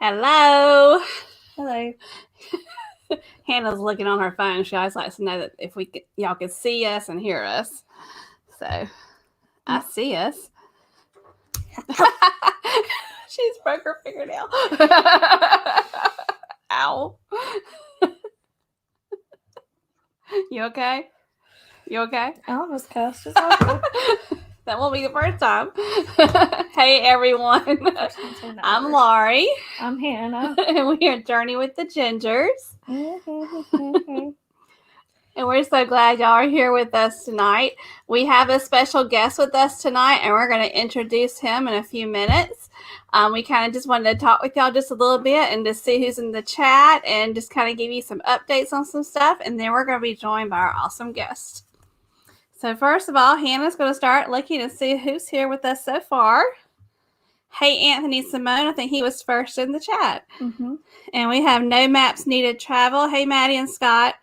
Hello. Hello. Hannah's looking on her phone. She always likes to know that if y'all could see us and hear us. So, I see us. She's broke her fingernail. Ow. You okay? You okay? I almost cussed. It's all good. That won't be the first time. Hey, everyone. I'm Laurie. I'm Hannah. And we are Journey with the Gingers. And we're so glad y'all are here with us tonight. We have a special guest with us tonight, and we're going to introduce him in a few minutes. We kind of just wanted to talk with y'all just a little bit and just see who's in the chat and just kind of give you some updates on some stuff. And then we're going to be joined by our awesome guest. So first of all, Hannah's going to start looking and see who's here with us so far. Hey, Anthony Simone. I think he was first in the chat. Mm-hmm. And we have No Maps Needed Travel. Hey, Maddie and Scott.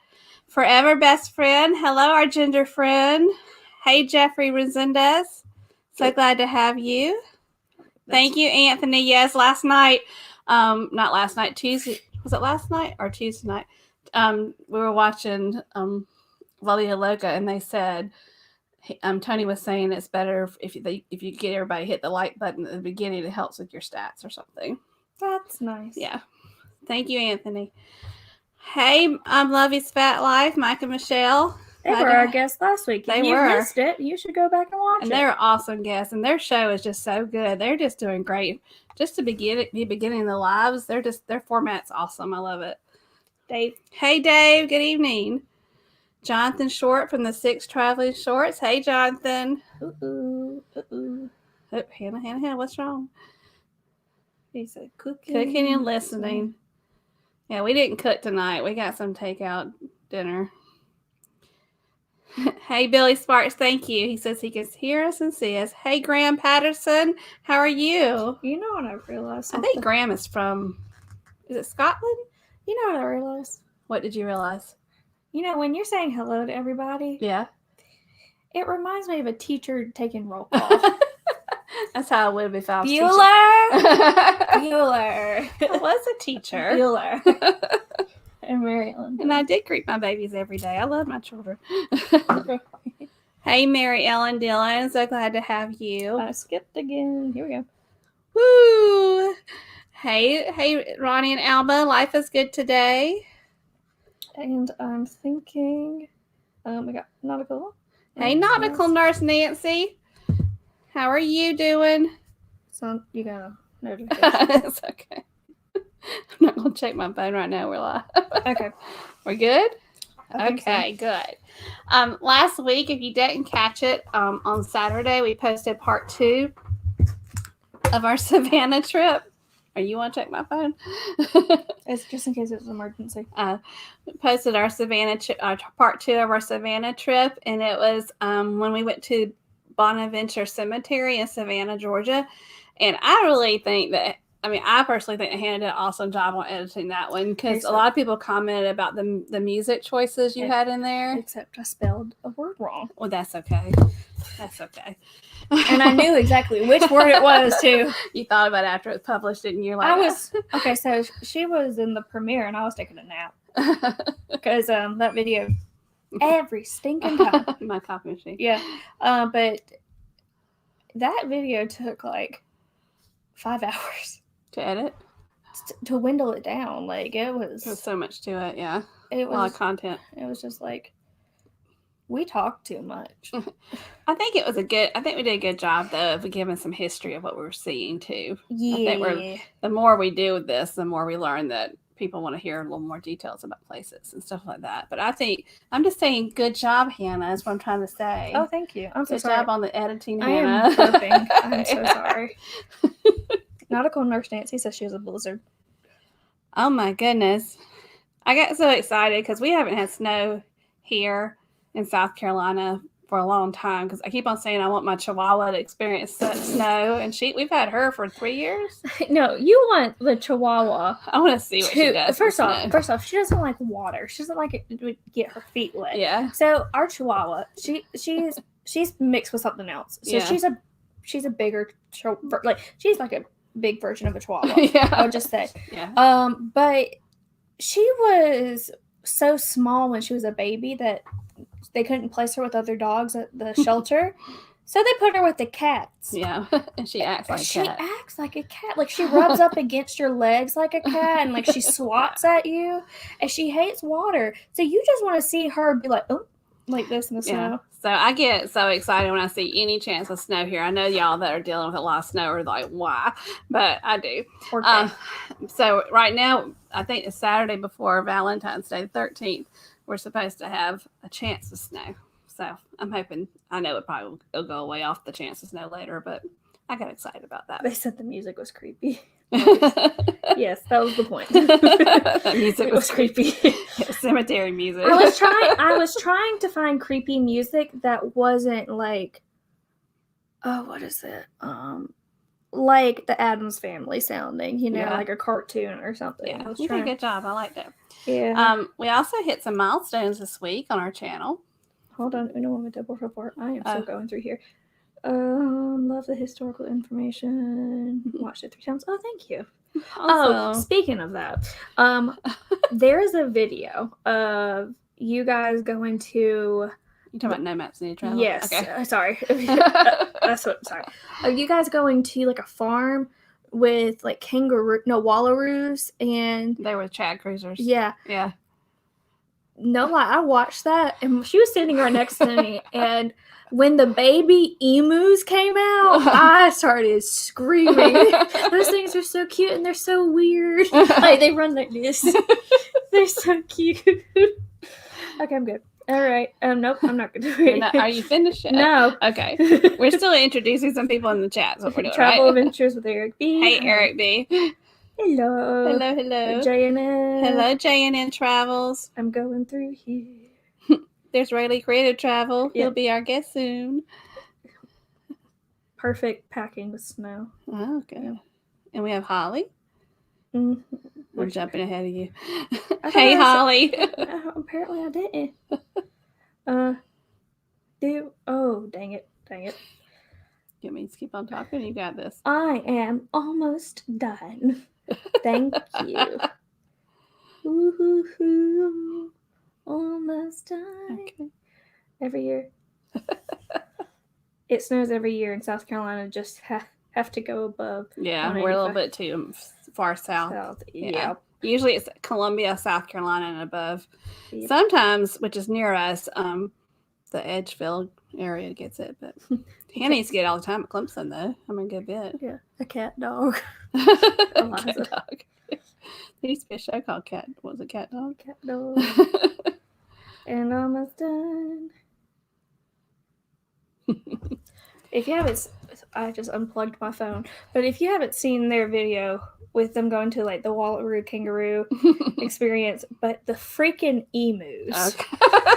Forever Best Friend. Hello, our ginger friend. Hey, Jeffrey Resendez. So glad to have you. Thank you, Anthony. Yes, last night, not last night, Tuesday. Was it last night or Tuesday night? We were watching La Vida Loca, and they said, Tony was saying it's better if you get everybody hit the like button at the beginning, it helps with your stats or something. That's nice. Yeah. Thank you, Anthony. Hey, I'm Lovey's Fat Life, Mike and Michelle. They were our guests last week. If you missed it, you should go back and watch it. And they're awesome guests, and their show is just so good. They're just doing great. Just to be beginning the lives, their format's awesome. I love it. Dave. Hey, Dave. Good evening. Jonathan Short from the Six Traveling Shorts. Hey, Jonathan. Uh-oh. Oh, Hannah, what's wrong? He said cooking and listening. Yeah, we didn't cook tonight. We got some takeout dinner. Hey, Billy Sparks, thank you. He says he can hear us and see us. Hey, Graham Patterson, how are you? You know what I realized? Something? I think Graham is from, is it Scotland? You know what I realized? What did you realize? You know, when you're saying hello to everybody, yeah, it reminds me of a teacher taking roll call. That's how it would be if I was Bueller. I was a teacher. Bueller. And Mary Ellen. And I did greet my babies every day. I love my children. Hey, Mary Ellen Dillon. So glad to have you. I skipped again. Here we go. Woo! Hey, Ronnie and Alba. Life is good today. And I'm thinking, we got Nautical. Hey, Nautical Nurse Nancy. How are you doing? So you got a notification. It's okay. I'm not going to check my phone right now. We're live. Okay. We're good? Okay, so. Good. Last week, if you didn't catch it, on Saturday, we posted part 2 of our Savannah trip. Or you want to check my phone? It's just in case it's an emergency. We posted our part 2 of our Savannah trip, and it was when we went to Bonaventure Cemetery in Savannah, Georgia. And I really think that, I personally think that Hannah did an awesome job on editing that one, because a lot of people commented about the music choices you had in there. Except I spelled a word wrong. Well, that's okay. That's okay. And I knew exactly which word it was, too. You thought about it after it was published, didn't you? Okay, so she was in the premiere, and I was taking a nap. Because that video, every stinking time. My copy machine. Yeah. But that video took like 5 hours. To edit? To dwindle it down. Like, there was so much to it, yeah. It was a lot of content. It was just like, we talked too much. I think we did a good job, though, of giving some history of what we were seeing, too. Yeah. The more we do with this, the more we learn that people want to hear a little more details about places and stuff like that. But I'm just saying, good job, Hannah, is what I'm trying to say. Oh, thank you. I'm so sorry. Good job on the editing, I Hannah. am burping. I'm so sorry. Nautical Nurse Nancy says she has a blizzard. Oh, my goodness. I got so excited because we haven't had snow here in South Carolina for a long time because I keep on saying I want my Chihuahua to experience snow, and we've had her for 3 years. No, you want the Chihuahua. I want to see what she does. First off, she doesn't like water. She doesn't like it to get her feet wet. Yeah. So our Chihuahua, she's mixed with something else. So she's a bigger she's like a big version of a Chihuahua. Yeah. I would just say. Yeah. But she was so small when she was a baby that they couldn't place her with other dogs at the shelter. So they put her with the cats. Yeah. And she acts like a cat. She acts like a cat. Like she rubs up against your legs like a cat, and like she swats at you, and she hates water. So you just want to see her be like, oh, like this in the snow. So I get so excited when I see any chance of snow here. I know y'all that are dealing with a lot of snow are like, why? But I do. So right now, I think it's Saturday before Valentine's Day, the 13th. We're supposed to have a chance of snow. So I'm hoping, I know it probably will go away off the chance of snow later, but I got excited about that. They said the music was creepy. Yes, that was the point. The music was creepy. Cemetery music. I was trying to find creepy music that wasn't like, oh, what is it? Like the Addams Family sounding, like a cartoon or something. Yeah, you did a good job. I like that. Yeah. We also hit some milestones this week on our channel. Hold on, uno momento, por favor. I am still going through here. Love the historical information. Watched it 3 times. Oh, thank you. Also, speaking of that, there is a video of you guys going to. You talking about No Maps Needed Travel? Yes. Okay. Sorry. That's what. Sorry. Are you guys going to like a farm with like wallaroos and? They were Chad cruisers. Yeah. Yeah. No lie, I watched that, and she was sitting right next to me, and when the baby emus came out, I started screaming. Those things are so cute, and they're so weird. Like, they run like this. They're so cute. Okay, I'm good. All right. Nope, I'm not going to do it. Are you finished yet? No. Okay. We're still introducing some people in the chat. So we're doing Travel Adventures with Eric B. Hey, Eric B. Hello. Hello. JNN. Hello, JNN Travels. I'm going through here. There's Raley Creative Travel. Yep. He'll be our guest soon. Perfect packing with snow. Oh, okay. Yep. And we have Holly. Mm-hmm. We're jumping ahead of you. Hey, Holly. Apparently I didn't. Dang it. You want me to keep on talking? You got this. I am almost done. Thank you. Woo-hoo-hoo. Almost done. Okay. Every year. It snows every year in South Carolina. Just have to go above. Yeah, we're a little bit too far south. Yeah. Usually it's Columbia, South Carolina and above. Yep. Sometimes, which is near us, the Edgefield area gets it, but Hannah needs to get it all the time at Clemson, though. I mean, a good bit. Yeah, a cat dog. Cat dog. There used to be a show called Cat. What was it, Cat Dog? Cat dog. And almost done. If you haven't, I just unplugged my phone. But if you haven't seen their video with them going to like the wallaroo kangaroo experience, but the freaking emus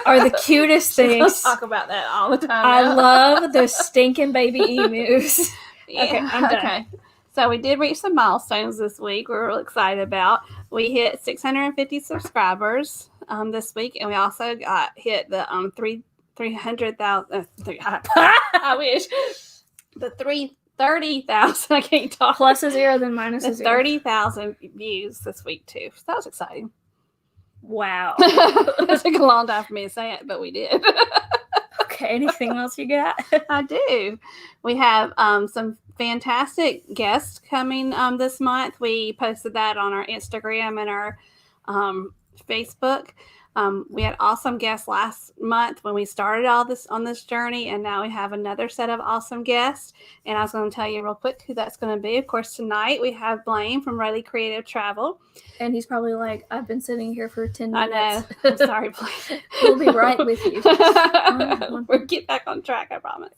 are the cutest things. Let's talk about that all the time. I love the stinking baby emus. Yeah. Okay, I'm done. Okay. So we did reach some milestones this week. We're real excited about. We hit 650 subscribers this week, and we also hit the 300,000. I wish the 30,000. I can't talk. Plus a zero, then minus a zero. 30,000 views this week too. So that was exciting. Wow. It took a long time for me to say it, but we did. Okay. Anything else you got? I do. We have some fantastic guests coming this month. We posted that on our Instagram and our Facebook. We had awesome guests last month when we started all this on this journey, and now we have another set of awesome guests. And I was going to tell you real quick who that's going to be. Of course, tonight we have Blane from Raley Creative Travel. And he's probably like, I've been sitting here for 10 minutes. I know. I'm sorry, Blane. We'll be right with you. We'll get back on track, I promise.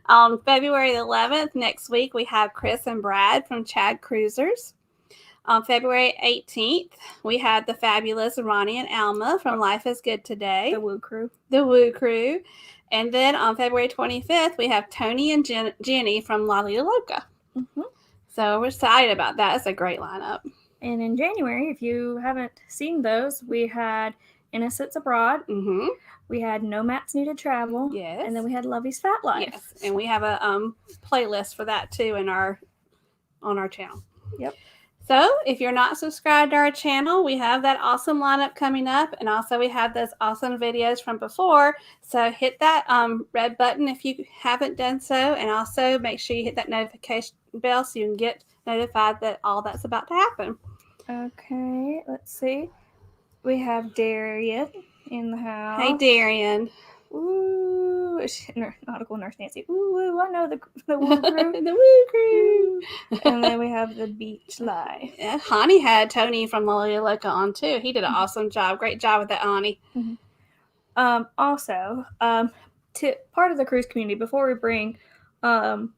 On February 11th, next week, we have Chris and Brad from Chad Cruisers. On February 18th, we had the fabulous Ronnie and Alma from Life is Good Today. The Woo Crew. The Woo Crew. And then on February 25th, we have Tony and Jenny from La Lila Loca. Mm-hmm. So we're excited about that. It's a great lineup. And in January, if you haven't seen those, we had Innocents Abroad. Mm-hmm. We had No Maps Needed Travel. Yes. And then we had Lovey's Fat Life. Yes. And we have a playlist for that too on our channel. Yep. So if you're not subscribed to our channel, we have that awesome lineup coming up. And also we have those awesome videos from before. So hit that red button if you haven't done so. And also make sure you hit that notification bell so you can get notified that all that's about to happen. Okay, let's see. We have Darian in the house. Hey, Darian. Ooh, nautical nurse Nancy. Ooh, I know the Woo Crew. The Woo Crew. And then we have the Beach Life. Yeah, Hani had Tony from La Lila Loca on too. He did an awesome job. Great job with that, Hani. Mm-hmm. Also, to part of the cruise community, before we bring Blane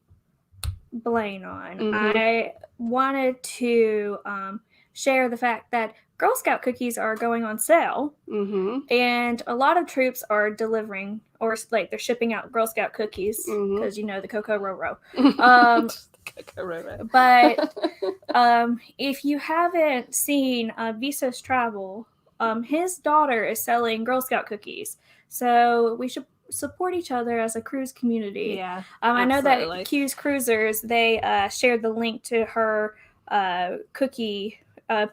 on, Mm-hmm. I wanted to share the fact that Girl Scout cookies are going on sale, Mm-hmm. and a lot of troops are delivering, or like they're shipping out Girl Scout cookies because the Coco Roro. But if you haven't seen Visa's Travel, his daughter is selling Girl Scout cookies, so we should support each other as a cruise community. Yeah, I know that Q's Cruisers, they shared the link to her cookie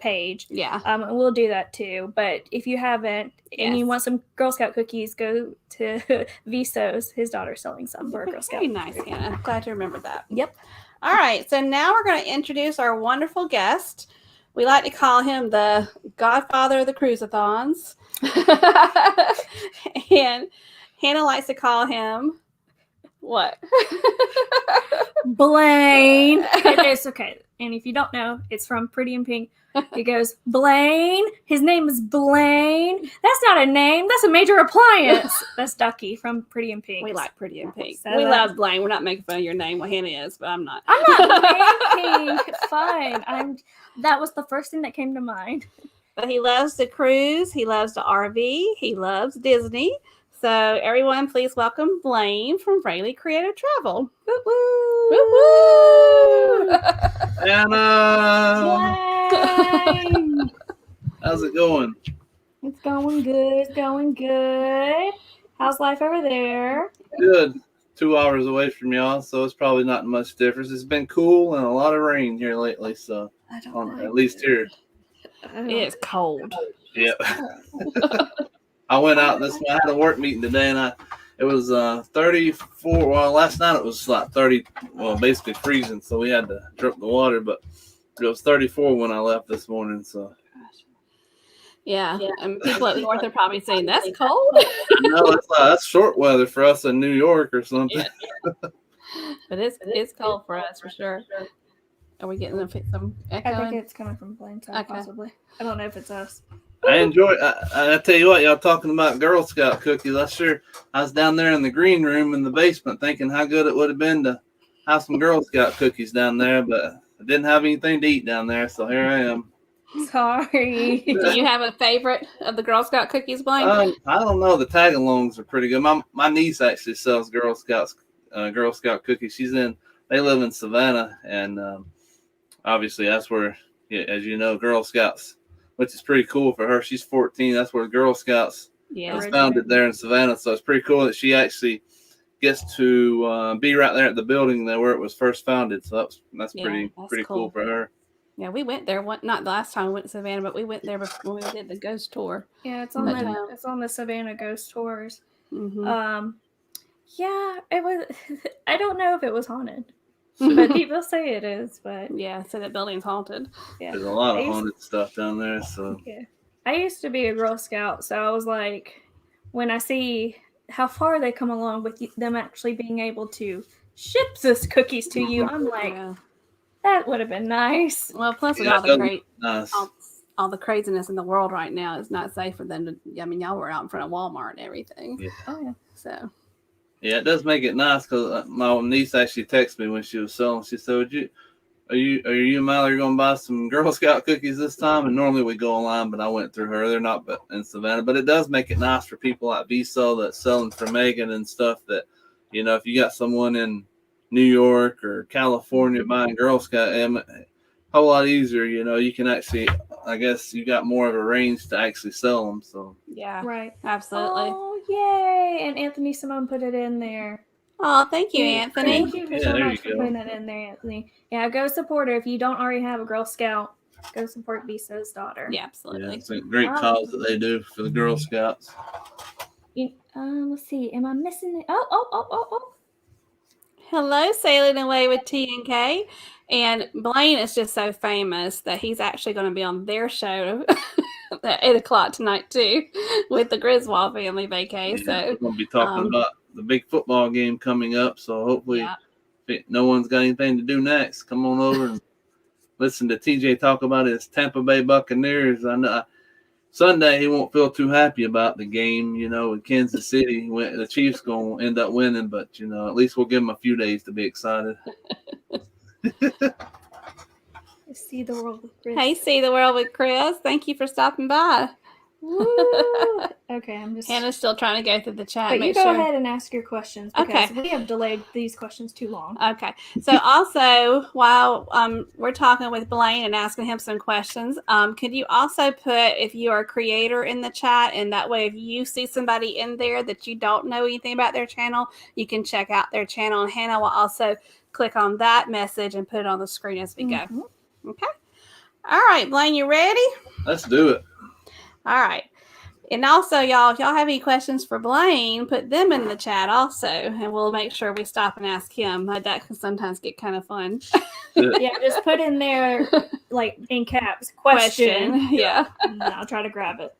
page. Yeah. And we'll do that too. But if you haven't and you want some Girl Scout cookies, go to Viso's. His daughter's selling some for a Girl Scout. Very nice, Hannah. I'm glad to remember that. Yep. All right. So now we're going to introduce our wonderful guest. We like to call him the godfather of the cruise-a-thons. And Hannah likes to call him what? Blane. It's okay. And if you don't know, it's from Pretty in Pink. He goes, Blane. His name is Blane. That's not a name. That's a major appliance. That's Ducky from Pretty in Pink. We like Pretty in Pink. So we love Blane. We're not making fun of your name. Well, Hannah is, but I'm not. I'm not pink. It's fine. That was the first thing that came to mind. But he loves to cruise. He loves to RV. He loves Disney. So everyone, please welcome Blane from Raley Creative Travel. Woo woo! Woo woo! Hannah! Blane! How's it going? It's going good. It's going good. How's life over there? Good. 2 hours away from y'all, so it's probably not much difference. It's been cool and a lot of rain here lately, so at least here. It's cold. Yep. I went out I had a work meeting today, and it was 34. Well, last night it was like 30. Well, basically freezing, so we had to drip the water. But it was 34 when I left this morning. So. Yeah. And people up north are probably saying that's cold. No, that's short weather for us in New York or something. Yeah. But it's cold for us for sure. Are we getting some echo? I think it's coming from Blane's side, possibly. I don't know if it's us. I enjoy. I tell you what, y'all talking about Girl Scout cookies. I was down there in the green room in the basement thinking how good it would have been to have some Girl Scout cookies down there, but I didn't have anything to eat down there, so here I am. Sorry. Do you have a favorite of the Girl Scout cookies, Blane? I don't know. The tag-alongs are pretty good. My niece actually sells Girl Scout cookies. They live in Savannah, and obviously that's where, as you know, Girl Scouts, which is pretty cool for her. She's 14. That's where Girl Scouts was founded there in Savannah. So it's pretty cool that she actually gets to be right there at the building there where it was first founded. So that's pretty cool for her. Yeah, we went there. Not the last time we went to Savannah, but we went there before we did the ghost tour. Yeah, it's on the Savannah Ghost Tours. Mm-hmm. Yeah, it was. I don't know if it was haunted. But people say it is, but yeah, so that building's haunted. Yeah, there's a lot of haunted stuff down there. So yeah, I used to be a Girl Scout, so I was like, when I see how far they come along with them actually being able to ship this cookies to you, I'm like, that would have been nice. Well, plus with all the craziness in the world right now, it's not safe for them to. I mean, y'all were out in front of Walmart and everything. Yeah. Oh yeah. So. Yeah, it does make it nice because my niece actually texted me when she was selling. She said, Are you and Mallory going to buy some Girl Scout cookies this time? And normally we go online, but I went through her. They're not in Savannah, but it does make it nice for people like Vso that's selling for Megan and stuff. That if you got someone in New York or California buying Girl Scout, a whole lot easier. You can actually, I guess, you got more of a range to actually sell them. So Yeah, Right. absolutely. Oh, yay! And Anthony Simone put it in there. Oh, thank you, Anthony. Thank you Yeah, so there much you for go. putting that in there, Anthony. Yeah, go support her. If you don't already have a Girl Scout, go support Visa's daughter. Yeah, yeah, absolutely. it's a great cause that they do for the Girl Scouts. Let's see. Am I missing it? Oh. Hello, Sailing Away with T and K. And Blane is just so famous that he's actually going to be on their show at 8 o'clock tonight, too, with the Griswold family vacay. Yeah, So we're going to be talking about the big football game coming up. So hopefully, if no one's got anything to do next, come on over and listen to TJ talk about his Tampa Bay Buccaneers. I know Sunday he won't feel too happy about the game, with Kansas City. The Chiefs going to end up winning, but, at least we'll give them a few days to be excited. See the world with Chris. Hey, See the World with Chris. Thank you for stopping by. Woo! Okay, I'm just. Hannah's still trying to go through the chat. But you go ahead and ask your questions because we have delayed these questions too long. Okay. So also, while we're talking with Blane and asking him some questions, could you also put if you are a creator in the chat, and that way if you see somebody in there that you don't know anything about their channel, you can check out their channel. And Hannah will also click on that message and put it on the screen as we go. Okay. All right, Blane, you ready? Let's do it. All right. And also, y'all, if y'all have any questions for Blane, put them in the chat also, and we'll make sure we stop and ask him. That can sometimes get kind of fun. Yeah, just put in there, like, in caps, question. Yeah. And I'll try to grab it.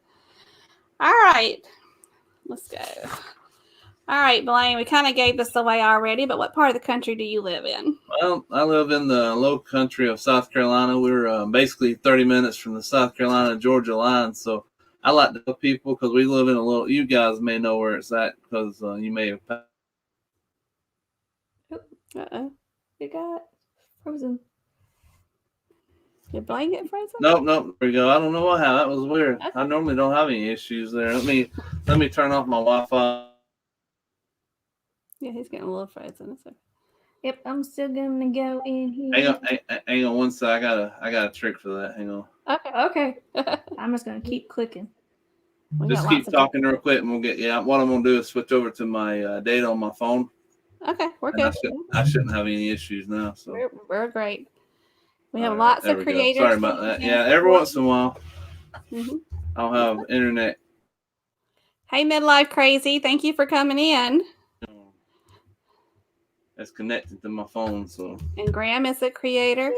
All right. Let's go. All right, Blane, we kind of gave this away already, but what part of the country do you live in? Well, I live in the low country of South Carolina. We're basically 30 minutes from the South Carolina-Georgia line, so I like to tell people because we live in a little. You guys may know where it's at because you may have. Uh-oh. It got frozen. Did Blane get frozen? Nope. There we go. I don't know what happened. That was weird. Okay. I normally don't have any issues there. Let me turn off my Wi-Fi. Yeah, he's getting a little frozen. Okay. Yep, I'm still gonna go in here. Hang on one sec. I got a trick for that. Hang on. Okay. I'm just gonna keep clicking. Just keep talking real quick, and we'll get. Yeah, what I'm gonna do is switch over to my data on my phone. Okay, we're good. I shouldn't have any issues now. So we're great. We have lots of creators. Sorry about that. Yeah, every once in a while, I'll have internet. Hey, Midlife Crazy, thank you for coming in. It's connected to my phone, so. And Graham is a creator.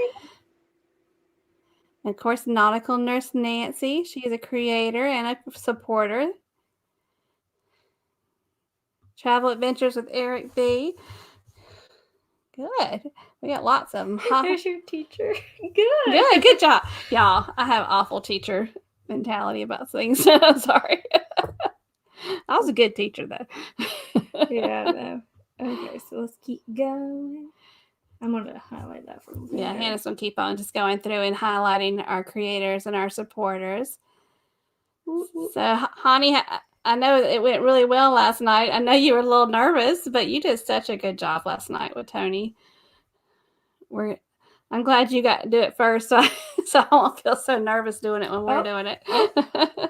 And of course, Nautical Nurse Nancy, she's a creator and a supporter. Travel Adventures with Eric B. Good. We got lots of them. There's your teacher. Good job. Y'all, I have awful teacher mentality about things. I'm sorry. I was a good teacher, though. Yeah, no. Okay, so let's keep going. I'm going to highlight that for you. Yeah, Hannah's going to keep on just going through and highlighting our creators and our supporters. So, Honey, I know it went really well last night. I know you were a little nervous, but you did such a good job last night with Tony. I'm glad you got to do it first, so I won't feel so nervous doing it when we're doing it.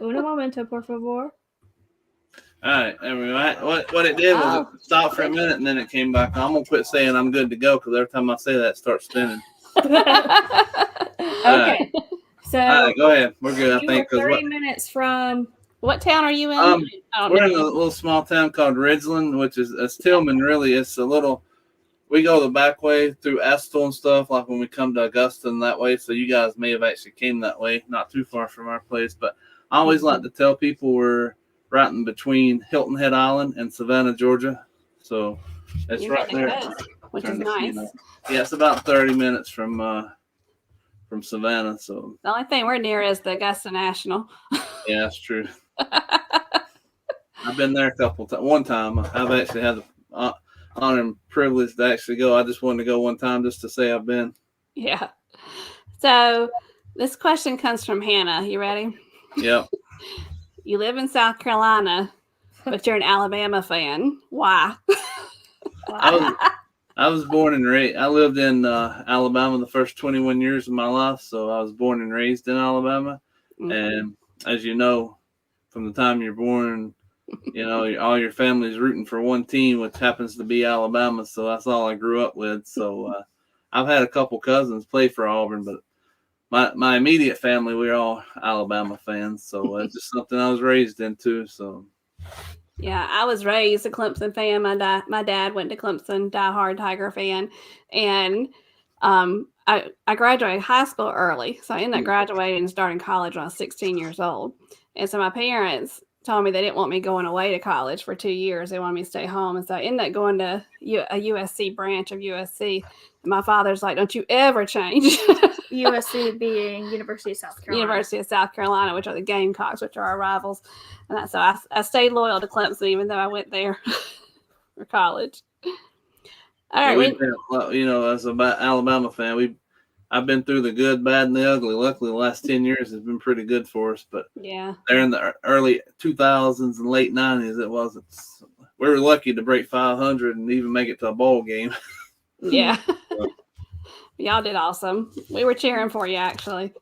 Un momento, por favor. All right, everyone. What it did was it stopped for a minute and then it came back. I'm gonna quit saying I'm good to go because every time I say that, it starts spinning. Okay, so go ahead. We're good. I think 30 minutes from. What town are you in? We're in a little small town called Ridgeland, which is Tillman. Really, it's a little. We go the back way through Estill and stuff, like when we come to Augusta and that way. So you guys may have actually came that way, not too far from our place. But I always like to tell people we're right in between Hilton Head Island and Savannah, Georgia. So it's right there, which is nice. Yeah, it's about 30 minutes from Savannah. So the only thing we're near is the Augusta National. Yeah, that's true. I've been there a couple times. One time, I've actually had the honor and privilege to actually go. I just wanted to go one time just to say I've been. Yeah. So this question comes from Hannah. You ready? Yep. You live in South Carolina, but you're an Alabama fan. Why? I was born and raised. I lived in Alabama the first 21 years of my life, so I was born and raised in Alabama. Mhm. And as you know, from the time you're born, all your family's rooting for one team, which happens to be Alabama. So that's all I grew up with. So I've had a couple cousins play for Auburn, but my immediate family, we're all Alabama fans. So it's just something I was raised into. So. Yeah, I was raised a Clemson fan. My dad went to Clemson, diehard Tiger fan, and I graduated high school early, so I ended up graduating and starting college when I was 16 years old. And so my parents told me they didn't want me going away to college for 2 years. They wanted me to stay home, and so I ended up going to a USC branch of USC. And my father's like, "Don't you ever change." USC being University of South Carolina. University of South Carolina, which are the Gamecocks, which are our rivals. And so I stayed loyal to Clemson, even though I went there for college. All right. As an Alabama fan, I've been through the good, bad, and the ugly. Luckily, the last 10 years has been pretty good for us. But yeah, there in the early 2000s and late 90s, it wasn't. We were lucky to break 500 and even make it to a bowl game. Yeah. Y'all did awesome. We were cheering for you, actually.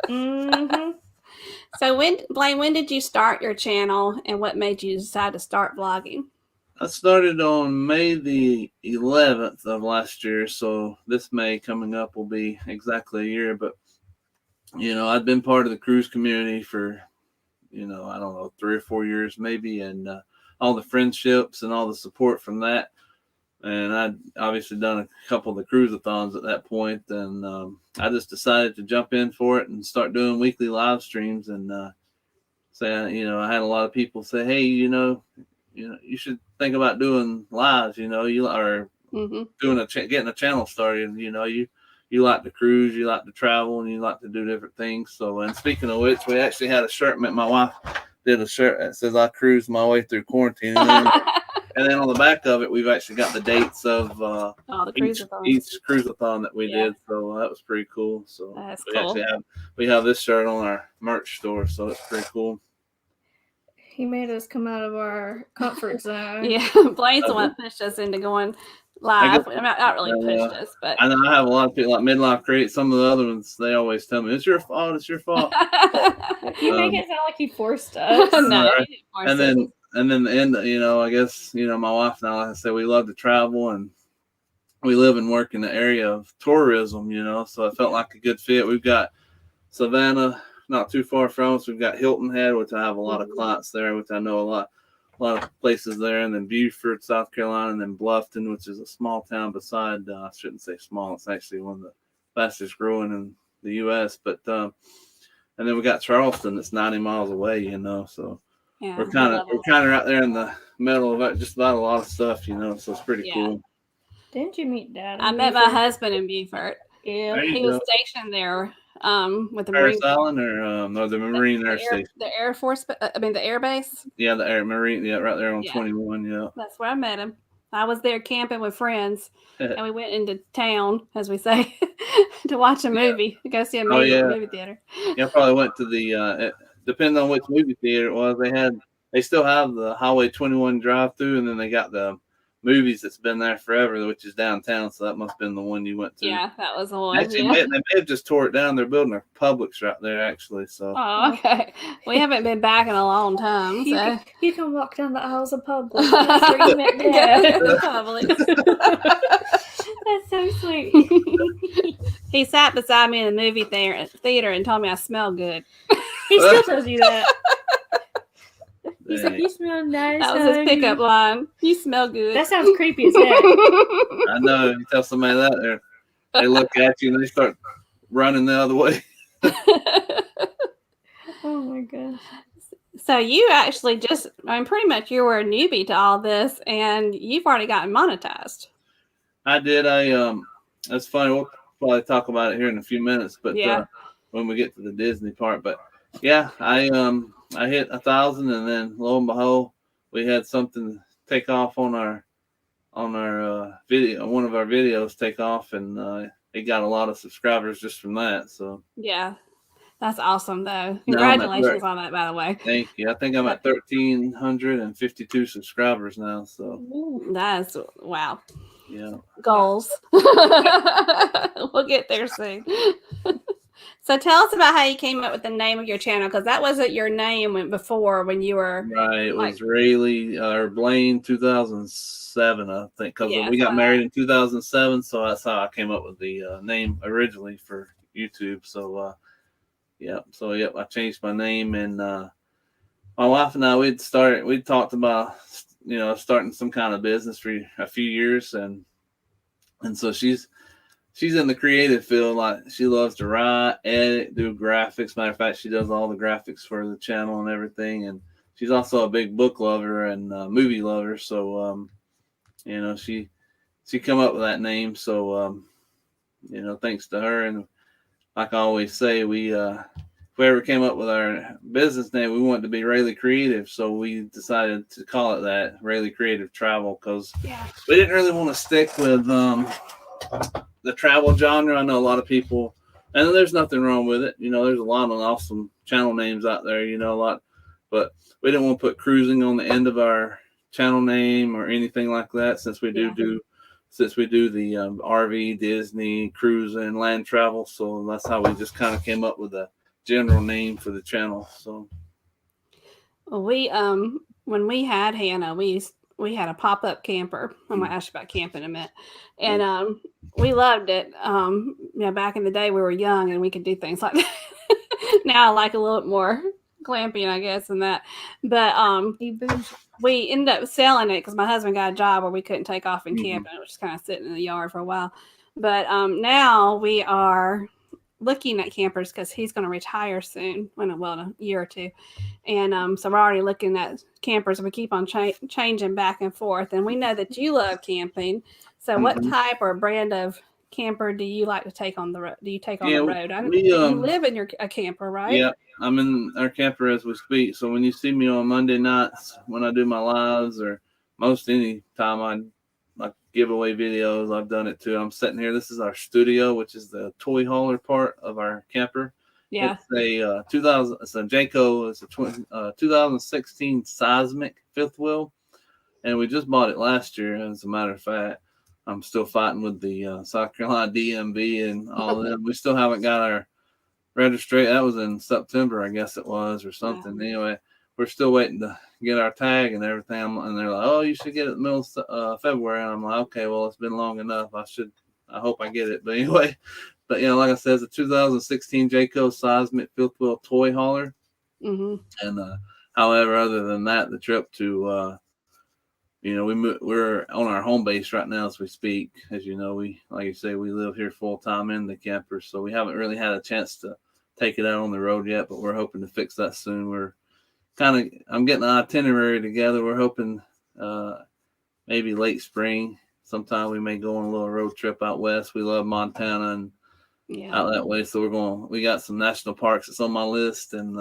Mm-hmm. So, Blane, when did you start your channel, and what made you decide to start vlogging? I started on May the 11th of last year, so this May coming up will be exactly a year. But I'd been part of the cruise community for, I don't know, 3 or 4 years maybe, and all the friendships and all the support from that. And I'd obviously done a couple of the cruise-a-thons at that point, and I just decided to jump in for it and start doing weekly live streams. And I had a lot of people say, "Hey, you should think about doing lives. You are doing getting a channel started. You like to cruise, you like to travel, and you like to do different things." So, and speaking of which, we actually had a shirt. My wife did a shirt that says "I cruised my way through quarantine." And then on the back of it, we've actually got the dates of each cruise-a-thon that we did. So that was pretty cool. So that's we cool. actually have this shirt on our merch store. So it's pretty cool. He made us come out of our comfort zone. Yeah, Blaine's the one that pushed us into going live. Not really pushed us, but I know I have a lot of people like Midlife Create. Some of the other ones, they always tell me, "It's your fault. It's your fault." You make it sound like he forced us. No, he didn't force us. And then the end, I guess, my wife and I, like I said, we love to travel, and we live and work in the area of tourism, so it felt like a good fit. We've got Savannah not too far from us. We've got Hilton Head, which I have a lot of clients there, which I know a lot of places there, and then Beaufort, South Carolina, and then Bluffton, which is a small town beside, I shouldn't say small, it's actually one of the fastest growing in the U.S., but, and then we got Charleston that's 90 miles away, so. Yeah, we're kind of right there in the middle of just about a lot of stuff, so it's pretty cool. Didn't you meet Dad? I met my husband in Beaufort. Yeah, he was stationed there with the Paris Island or the Marine Air Station. The Air Force, the Air Base. Yeah, the Air Marine. Yeah, right there on 21. Yeah, that's where I met him. I was there camping with friends, and we went into town, as we say, to watch a movie, to go see a movie at the movie theater. Yeah, I probably went to the. Depending on which movie theater it was, they still have the Highway 21 drive-through, and then they got the movies that's been there forever, which is downtown. So that must have been the one you went to. Yeah, that was the one. Actually, they may have just tore it down. They're building a Publix right there, actually. So. Oh, okay. We haven't been back in a long time. So. You can walk down the aisles of Publix. That's where you met Dad. That's so sweet. He sat beside me in the movie theater and told me I smell good. He still tells you that. He's like, "You smell nice." That was his pickup line. You smell good. That sounds creepy as heck. I know. You tell somebody that, they look at you and they start running the other way. Oh my gosh. So you actually pretty much you were a newbie to all this, and you've already gotten monetized. I did. That's funny. We'll probably talk about it here in a few minutes, but when we get to the Disney part. But yeah, I hit 1,000, and then lo and behold, we had something take off on our video. One of our videos take off, and it got a lot of subscribers just from that. So Yeah. That's awesome, though. now I'm at Congratulations on that, by the way. thank you. I think I'm at 1,352 subscribers now. So That's wow. yeah. Goals. We'll get there soon. So tell us about how you came up with the name of your channel, because that wasn't your name before when you were Right. It was Raley or Blane 2007, I think, because we got married in 2007. So that's how I came up with the name originally for YouTube. So yeah. So I changed my name, and my wife and I we'd talked about starting some kind of business for a few years, and so she's in the creative field. Like, she loves to write, edit, do graphics. Matter of fact, she does all the graphics for the channel and everything. And she's also a big book lover and movie lover. So, she come up with that name. So, thanks to her. And like I always say, if we ever came up with our business name, we wanted to be Raley Creative. So we decided to call it that, Raley Creative Travel, because we didn't really want to stick with the travel genre. I know a lot of people, and there's nothing wrong with it. There's a lot of awesome channel names out there, a lot, but we didn't want to put cruising on the end of our channel name or anything like that, since we do the RV, Disney, cruising, land travel. So that's how we just kind of came up with a general name for the channel. So we when we had Hannah, we had a pop-up camper. I'm gonna ask you about camping in a minute. And we loved it. Back in the day we were young and we could do things like that. Now I like a little bit more glamping, I guess, than that. But we ended up selling it because my husband got a job where we couldn't take off and camp, and it was just kind of sitting in the yard for a while. But now we are looking at campers because he's going to retire soon, in a year or two. And so we're already looking at campers, and we keep on changing back and forth. And we know that you love camping. So what type or brand of camper do you like to take on the road? Do you take on the road? You live in a camper, right? Yeah, I'm in our camper as we speak. So when you see me on Monday nights, when I do my lives, or most any time I give away videos, I've done it too. I'm sitting here. This is our studio, which is the toy hauler part of our camper. Yeah, it's a Jayco. It's a 2016 Seismic fifth wheel, and we just bought it last year. As a matter of fact, I'm still fighting with the South Carolina DMV and all of them. We still haven't got our registration. That was in September, I guess it was, or something. Anyway, we're still waiting to get our tag and everything. And they're like, "Oh, you should get it in the middle of February." And I'm like, "Okay, well, it's been long enough. I hope I get it." But anyway, like I said, it's a 2016 Jayco Seismic fifth wheel toy hauler. And however, other than that, the trip to we're on our home base right now as we speak. As you know, we live here full time in the camper, so we haven't really had a chance to take it out on the road yet. But we're hoping to fix that soon. I'm getting an itinerary together. We're hoping maybe late spring sometime we may go on a little road trip out west. We love Montana and out that way, so we got some national parks that's on my list, and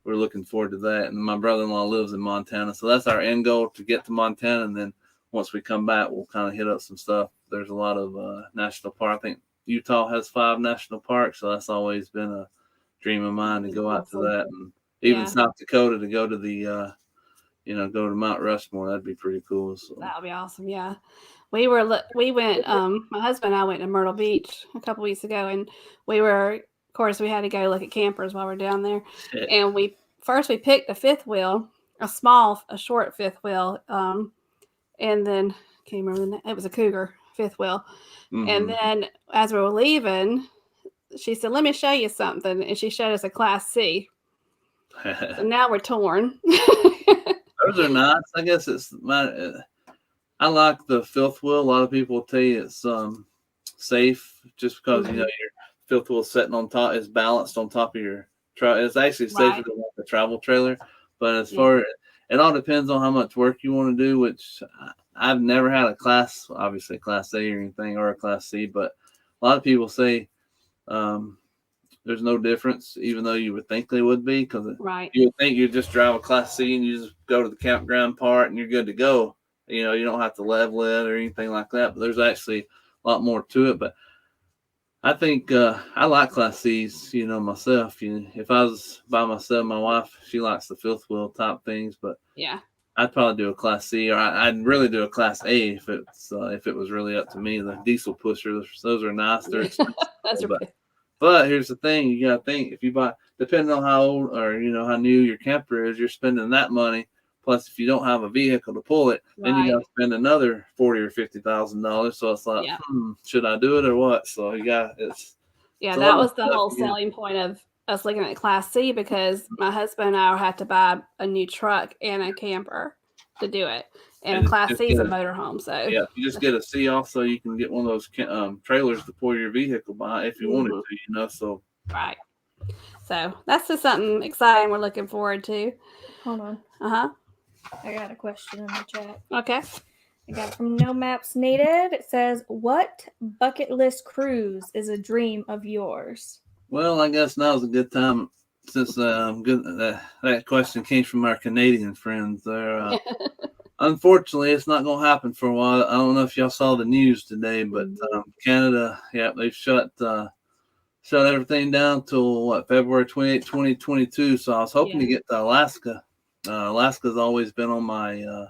we're looking forward to that. And my brother-in-law lives in Montana, so that's our end goal, to get to Montana. And then once we come back, we'll kind of hit up some stuff. There's a lot of national park. I think Utah has 5 national parks, so that's always been a dream of mine to go out to that. And even South Dakota, to go to the go to Mount Rushmore. That'd be pretty cool. So that would be awesome. Yeah, we went. My husband and I went to Myrtle Beach a couple weeks ago, and of course, we had to go look at campers while we're down there. And we picked a fifth wheel, a short fifth wheel, and then can't remember the name. It was a Cougar fifth wheel. And then as we were leaving, she said, "Let me show you something," and she showed us a Class C. So now we're torn. Those are nice. I guess I like the fifth wheel. A lot of people tell you it's safe, just because your fifth wheel sitting on top is balanced on top of your truck. It's actually safer than like the travel trailer. But as far it all depends on how much work you want to do, which I've never had a class A or anything, or a Class C. But a lot of people say there's no difference, even though you would think they would be, because you would think you just drive a Class C and you just go to the campground part and you're good to go. You don't have to level it or anything like that. But there's actually a lot more to it. But I think I like Class C's, myself. If I was by myself, my wife, she likes the fifth wheel type things, but Yeah. I'd probably do a Class C, or I'd really do a Class A if it was really up to me. The diesel pushers, those are nice. They're expensive, That's but okay. but here's the thing: you gotta think if you buy, depending on how old or how new your camper is, you're spending that money. Plus, if you don't have a vehicle to pull it, then you Right. gotta spend another $40,000 or $50,000. So it's like, Yeah. should I do it or what? So Yeah, it's a that lot of was the stuff. whole selling point of us looking at Class C because my husband and I had to buy a new truck and a camper to do it. And a And Class just C is get a a motorhome, so yeah, you just get a C. Also, you can get one of those trailers to pull your vehicle behind if you wanted mhm, to. So right. So that's just something exciting we're looking forward to. Hold on. Uh I got a question in the chat. huh. Okay. I got it from No Maps Native. It says, "What bucket list cruise is a dream of yours?" well, I guess now's a good time since good that question came from our Canadian friends. There, unfortunately, it's not going to happen for a while. I don't know if y'all saw the news today, but Canada, yeah, they've shut everything down till February 28, 2022. So I was hoping Yeah. to get to Alaska. Alaska's always been on my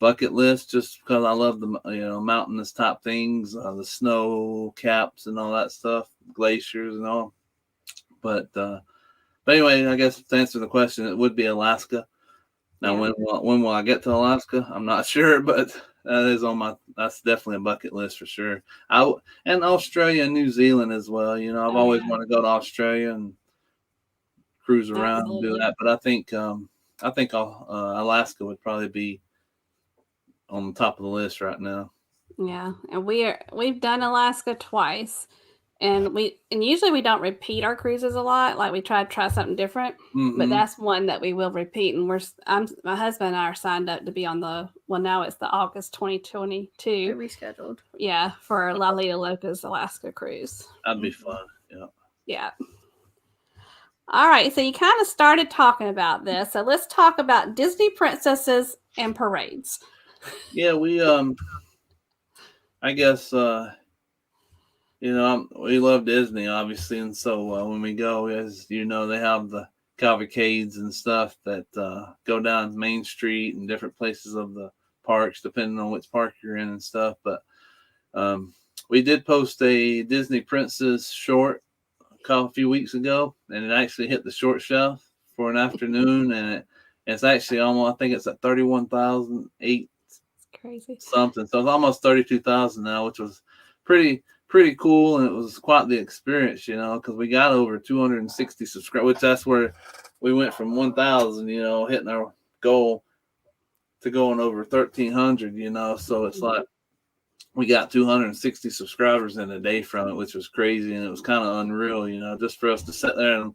bucket list just because I love the mountainous type things, the snow caps and all that stuff, glaciers and all. But anyway, I guess to answer the question, it would be Alaska. Now, Yeah. when will I get to Alaska? I'm not sure, but that's definitely a bucket list for sure. And Australia and New Zealand as well. I've Oh always yeah. wanted to go to Australia and cruise around and do Absolutely. that. But I think Alaska would probably be on the top of the list right now. Yeah, and we've done Alaska twice, and usually we don't repeat our cruises a lot. Like we try something different, but Hmm. that's one that we will repeat. And my husband and I are signed up to be on now it's the August They're 2022. rescheduled. Yeah, for Lalita Loca's Alaska cruise. That'd be fun. Yeah. Yeah. All right, so you kind of started talking about this, so let's talk about Disney princesses and parades. Yeah, I guess we love Disney obviously, and so when we go, as they have the cavalcades and stuff that go down Main Street and different places of the parks, depending on which park you're in and stuff. But um, we did post a Disney Princess short a few weeks ago, and it actually hit the short shelf for an afternoon, and it's actually almost, I think it's at 31,008 It's crazy. something. So it's almost 32,000 now, which was pretty cool, and it was quite the experience, because we got over 260 subscribers, which that's where we went from 1,000, hitting our goal to going over 1,300, So it's like we got 260 subscribers in a day from it, which was crazy, and it was kind of unreal, just for us to sit there and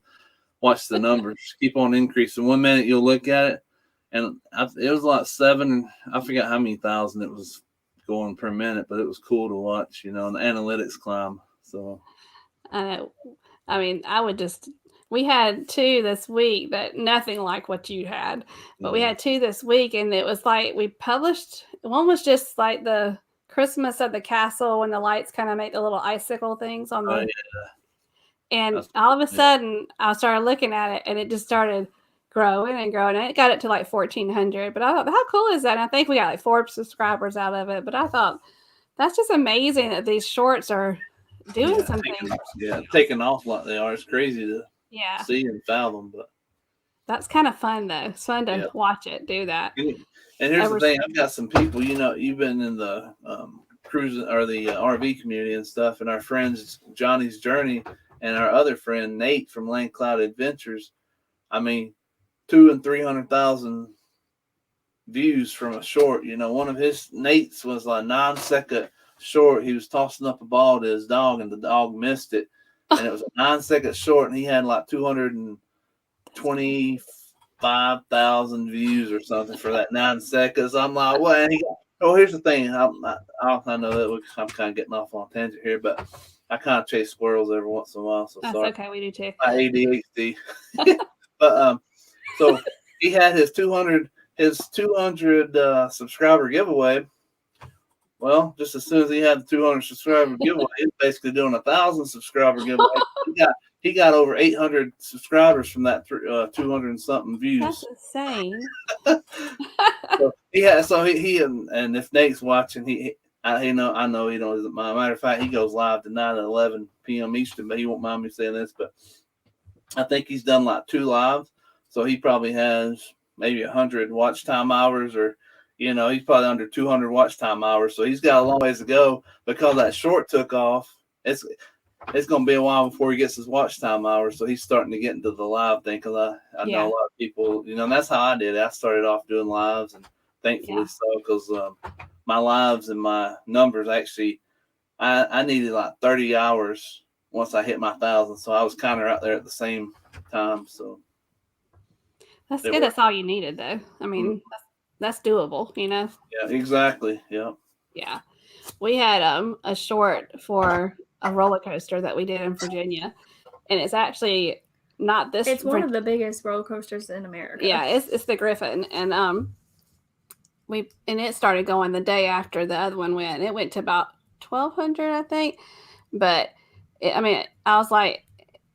watch the numbers keep on increasing. 1 minute you'll look at it, and it was like I forgot how many thousand it was going per minute, but it was cool to watch, and the analytics climb. So I I mean, we had two this week that nothing like what you had, but we yeah, had two this week, and it was like we published one was just like the Christmas at the castle when the lights kind of make the little icicle things on oh the, yeah, and that's all of a yeah, sudden I started looking at it and it just started growing and growing, and it got it to like 1,400. But I thought, how cool is that? And I think we got like 4 subscribers out of it. But I thought that's just amazing that these shorts are doing yeah, something. taking off like they are. It's crazy to Yeah. see and fathom, but That's kind of fun though. It's fun to yeah. watch it do that. And here's the Over, thing: I've got some people. You've been in the cruise or the RV community and stuff, and our friends Johnny's Journey and our other friend Nate from Lane Cloud Adventures. I mean, 200,000 and 300,000 views from a short. One of his Nate's was like 9-second short. He was tossing up a ball to his dog, and the dog missed it, and it was a 9-second short, and he had like 225,000 views or something for that 9 seconds. I'm like, what? And here's the thing. I know that I'm kind of getting off on a tangent here, but I kind of chase squirrels every once in a while. So that's sorry. okay. We do too. My ADHD. But so he had his 200 subscriber giveaway. Well, just as soon as he had the 200 subscriber giveaway, he's basically doing 1,000 subscriber giveaway. He got over 800 subscribers from that 200 and something views. That's insane. So he and if Nate's watching, I know he doesn't mind. Matter of fact, he goes live tonight at 11 p.m. Eastern, but he won't mind me saying this. But I think he's done like 2 lives, so he probably has maybe 100 watch time hours, or he's probably under 200 watch time hours. So he's got a long ways to go because that short took off. It's going to be a while before he gets his watch time hours. So he's starting to get into the live thing because I know a lot of people, and that's how I did it. I started off doing lives, and thankfully so, because my lives and my numbers actually, I needed like 30 hours once I hit my 1,000. So I was kind of out there at the same time. So that's good. That's all you needed, though. I mean, that's doable, Yeah, exactly. Yeah. Yeah. We had a short for a roller coaster that we did in Virginia, and it's actually not this. It's one of the biggest roller coasters in America. Yeah, it's the Griffin, and it started going the day after the other one went. It went to about 1,200, I think. But I was like,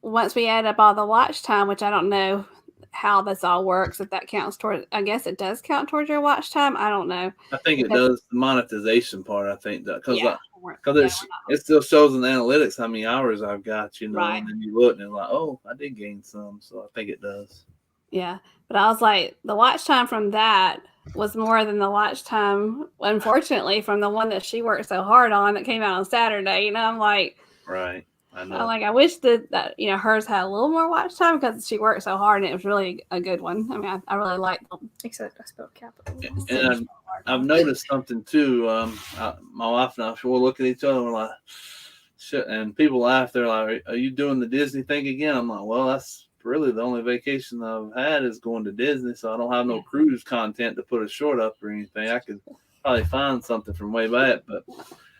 once we add up all the watch time, which I don't know how this all works, if that counts toward, I guess it does count towards your watch time. I don't know. I think it does, the monetization part. I think that because it still shows in the analytics how many hours I've got, right. And then you look and it's like, oh, I did gain some, so I think it does. Yeah, but I was like, the watch time from that was more than the watch time, unfortunately, from the one that she worked so hard on that came out on Saturday. I'm like, right. I know. I wish that hers had a little more watch time because she worked so hard and it was really a good one. I mean, I really liked them. Except I spelled capital. And I've noticed something too. My wife and I, we'll look at each other and we're like, shit, and people laugh. They're like, "Are you doing the Disney thing again?" I'm like, "Well, that's really the only vacation I've had is going to Disney, so I don't have no cruise content to put a short up or anything. I could probably find something from way back, but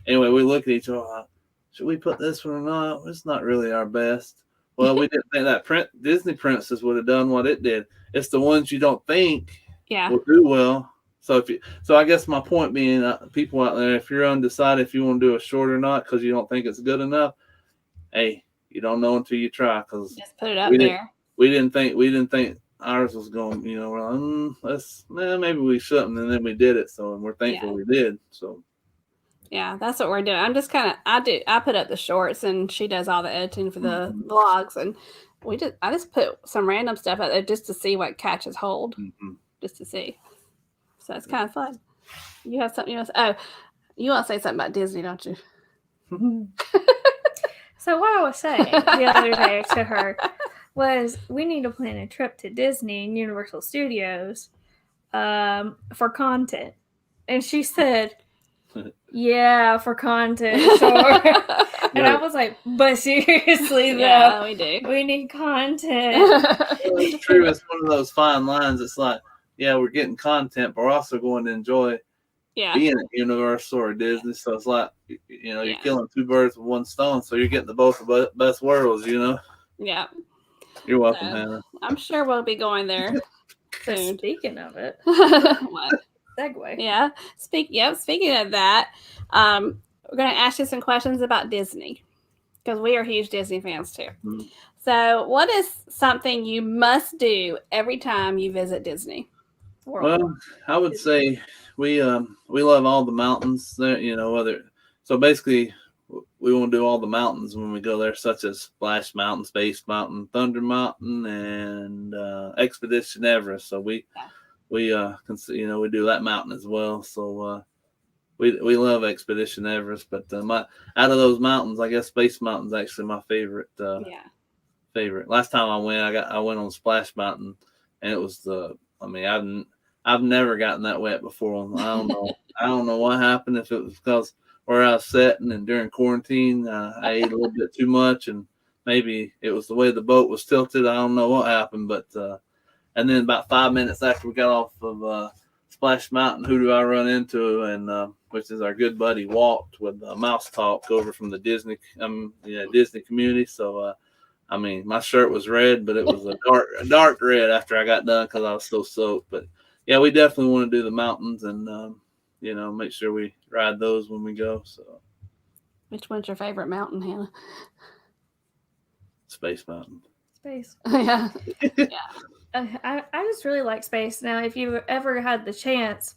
anyway, we look at each other like, should we put this one or not? It's not really our best. Well, we didn't think that Disney Princess would have done what it did. It's the ones you don't think will do well. So I guess my point being, people out there, if you're undecided if you want to do a short or not because you don't think it's good enough, hey, you don't know until you try. Because just put it up there. We didn't think ours was going. We're like, maybe we shouldn't, and then we did it. So we're thankful we did. So. Yeah, that's what we're doing. I'm just I put up the shorts and she does all the editing for the vlogs, and I just put some random stuff out there just to see what catches hold, just to see. So it's kind of fun. You have something else? Oh, you want to say something about Disney, don't you? So what I was saying the other day to her was we need to plan a trip to Disney and Universal Studios for content. And she said, yeah, for content, sure. And I was like, but seriously, though, yeah, we do. We need content. It's true. It's one of those fine lines. It's like, yeah, we're getting content, but we're also going to enjoy being at Universal or Disney. So it's like, you're killing 2 birds with 1 stone. So you're getting the both of the best worlds, Yeah. You're welcome, Hannah. I'm sure we'll be going there soon. Speaking of it. What? Segue. Yeah. Speaking of that, we're going to ask you some questions about Disney because we are huge Disney fans too. Mm-hmm. So, what is something you must do every time you visit Disney? Well, I would say we love all the mountains there. So basically, we want to do all the mountains when we go there, such as Splash Mountain, Space Mountain, Thunder Mountain, and Expedition Everest. So we we do that mountain as well. So we love Expedition Everest, but out of those mountains, I guess Space Mountain's actually my favorite. Favorite. Last time I went on Splash Mountain, and it was I've never gotten that wet before. I don't know what happened. If it was because where I was sitting and during quarantine, I ate a little bit too much, and maybe it was the way the boat was tilted. I don't know what happened, but and then about 5 minutes after we got off of Splash Mountain, who do I run into? And which is our good buddy Walt with Mouse Talk over from the Disney Disney community. So my shirt was red, but it was a dark red after I got done because I was so soaked. But yeah, we definitely want to do the mountains, and make sure we ride those when we go. So, Which one's your favorite mountain, Hannah? Space Mountain. Space. Yeah. I just really like Space. Now, if you ever had the chance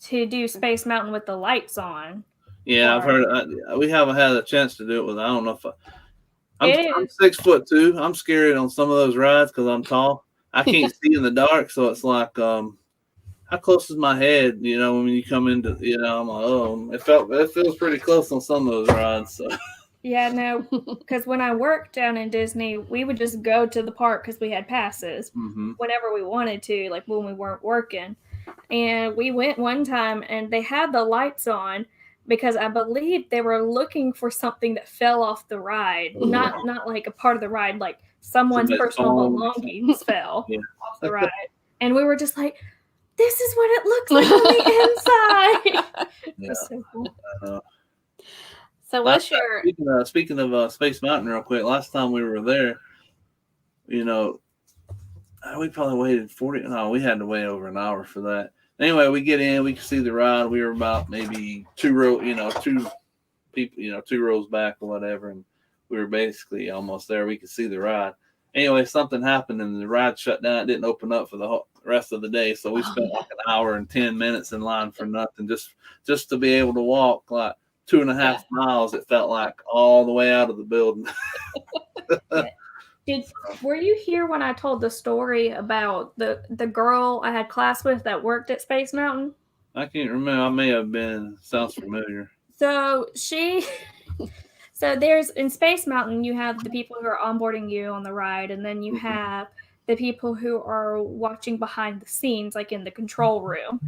to do Space Mountain with the lights on. Yeah, I've heard. We haven't had a chance to do it with. I don't know if I'm 6'2". I'm scared on some of those rides because I'm tall. I can't see in the dark, so it's like, how close is my head? When you come into, I'm like, oh, it feels pretty close on some of those rides. So. Yeah, no, because when I worked down in Disney, we would just go to the park because we had passes whenever we wanted to, like when we weren't working. And we went one time and they had the lights on because I believe they were looking for something that fell off the ride, not like a part of the ride, like someone's personal belongings fell off the ride. And we were just like, this is what it looks like on the inside. Yeah. That's so cool. So what's your... Speaking of Space Mountain real quick, last time we were there, we probably waited we had to wait over an hour for that. Anyway, we get in, we can see the ride. We were about maybe two rows back or whatever, and we were basically almost there. We could see the ride. Anyway, something happened and the ride shut down. It didn't open up for the rest of the day, so we spent like an hour and 10 minutes in line for nothing, just to be able to walk like 2.5 miles. It felt like all the way out of the building. Were you here when I told the story about the girl I had class with that worked at Space Mountain? I can't remember. I may have been. Sounds familiar. So there's in Space Mountain, you have the people who are onboarding you on the ride, and then you have the people who are watching behind the scenes, like in the control room.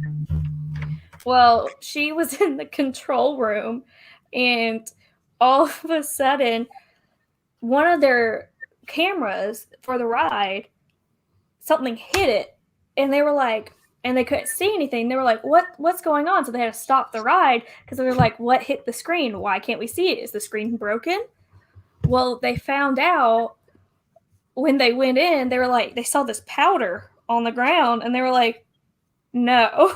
Well, she was in the control room, and all of a sudden, one of their cameras for the ride, something hit it, and they were like, and they couldn't see anything. They were like, what's going on? So they had to stop the ride because they were like, what hit the screen? Why can't we see it? Is the screen broken? Well, they found out when they went in, they were like, they saw this powder on the ground, and they were like, no.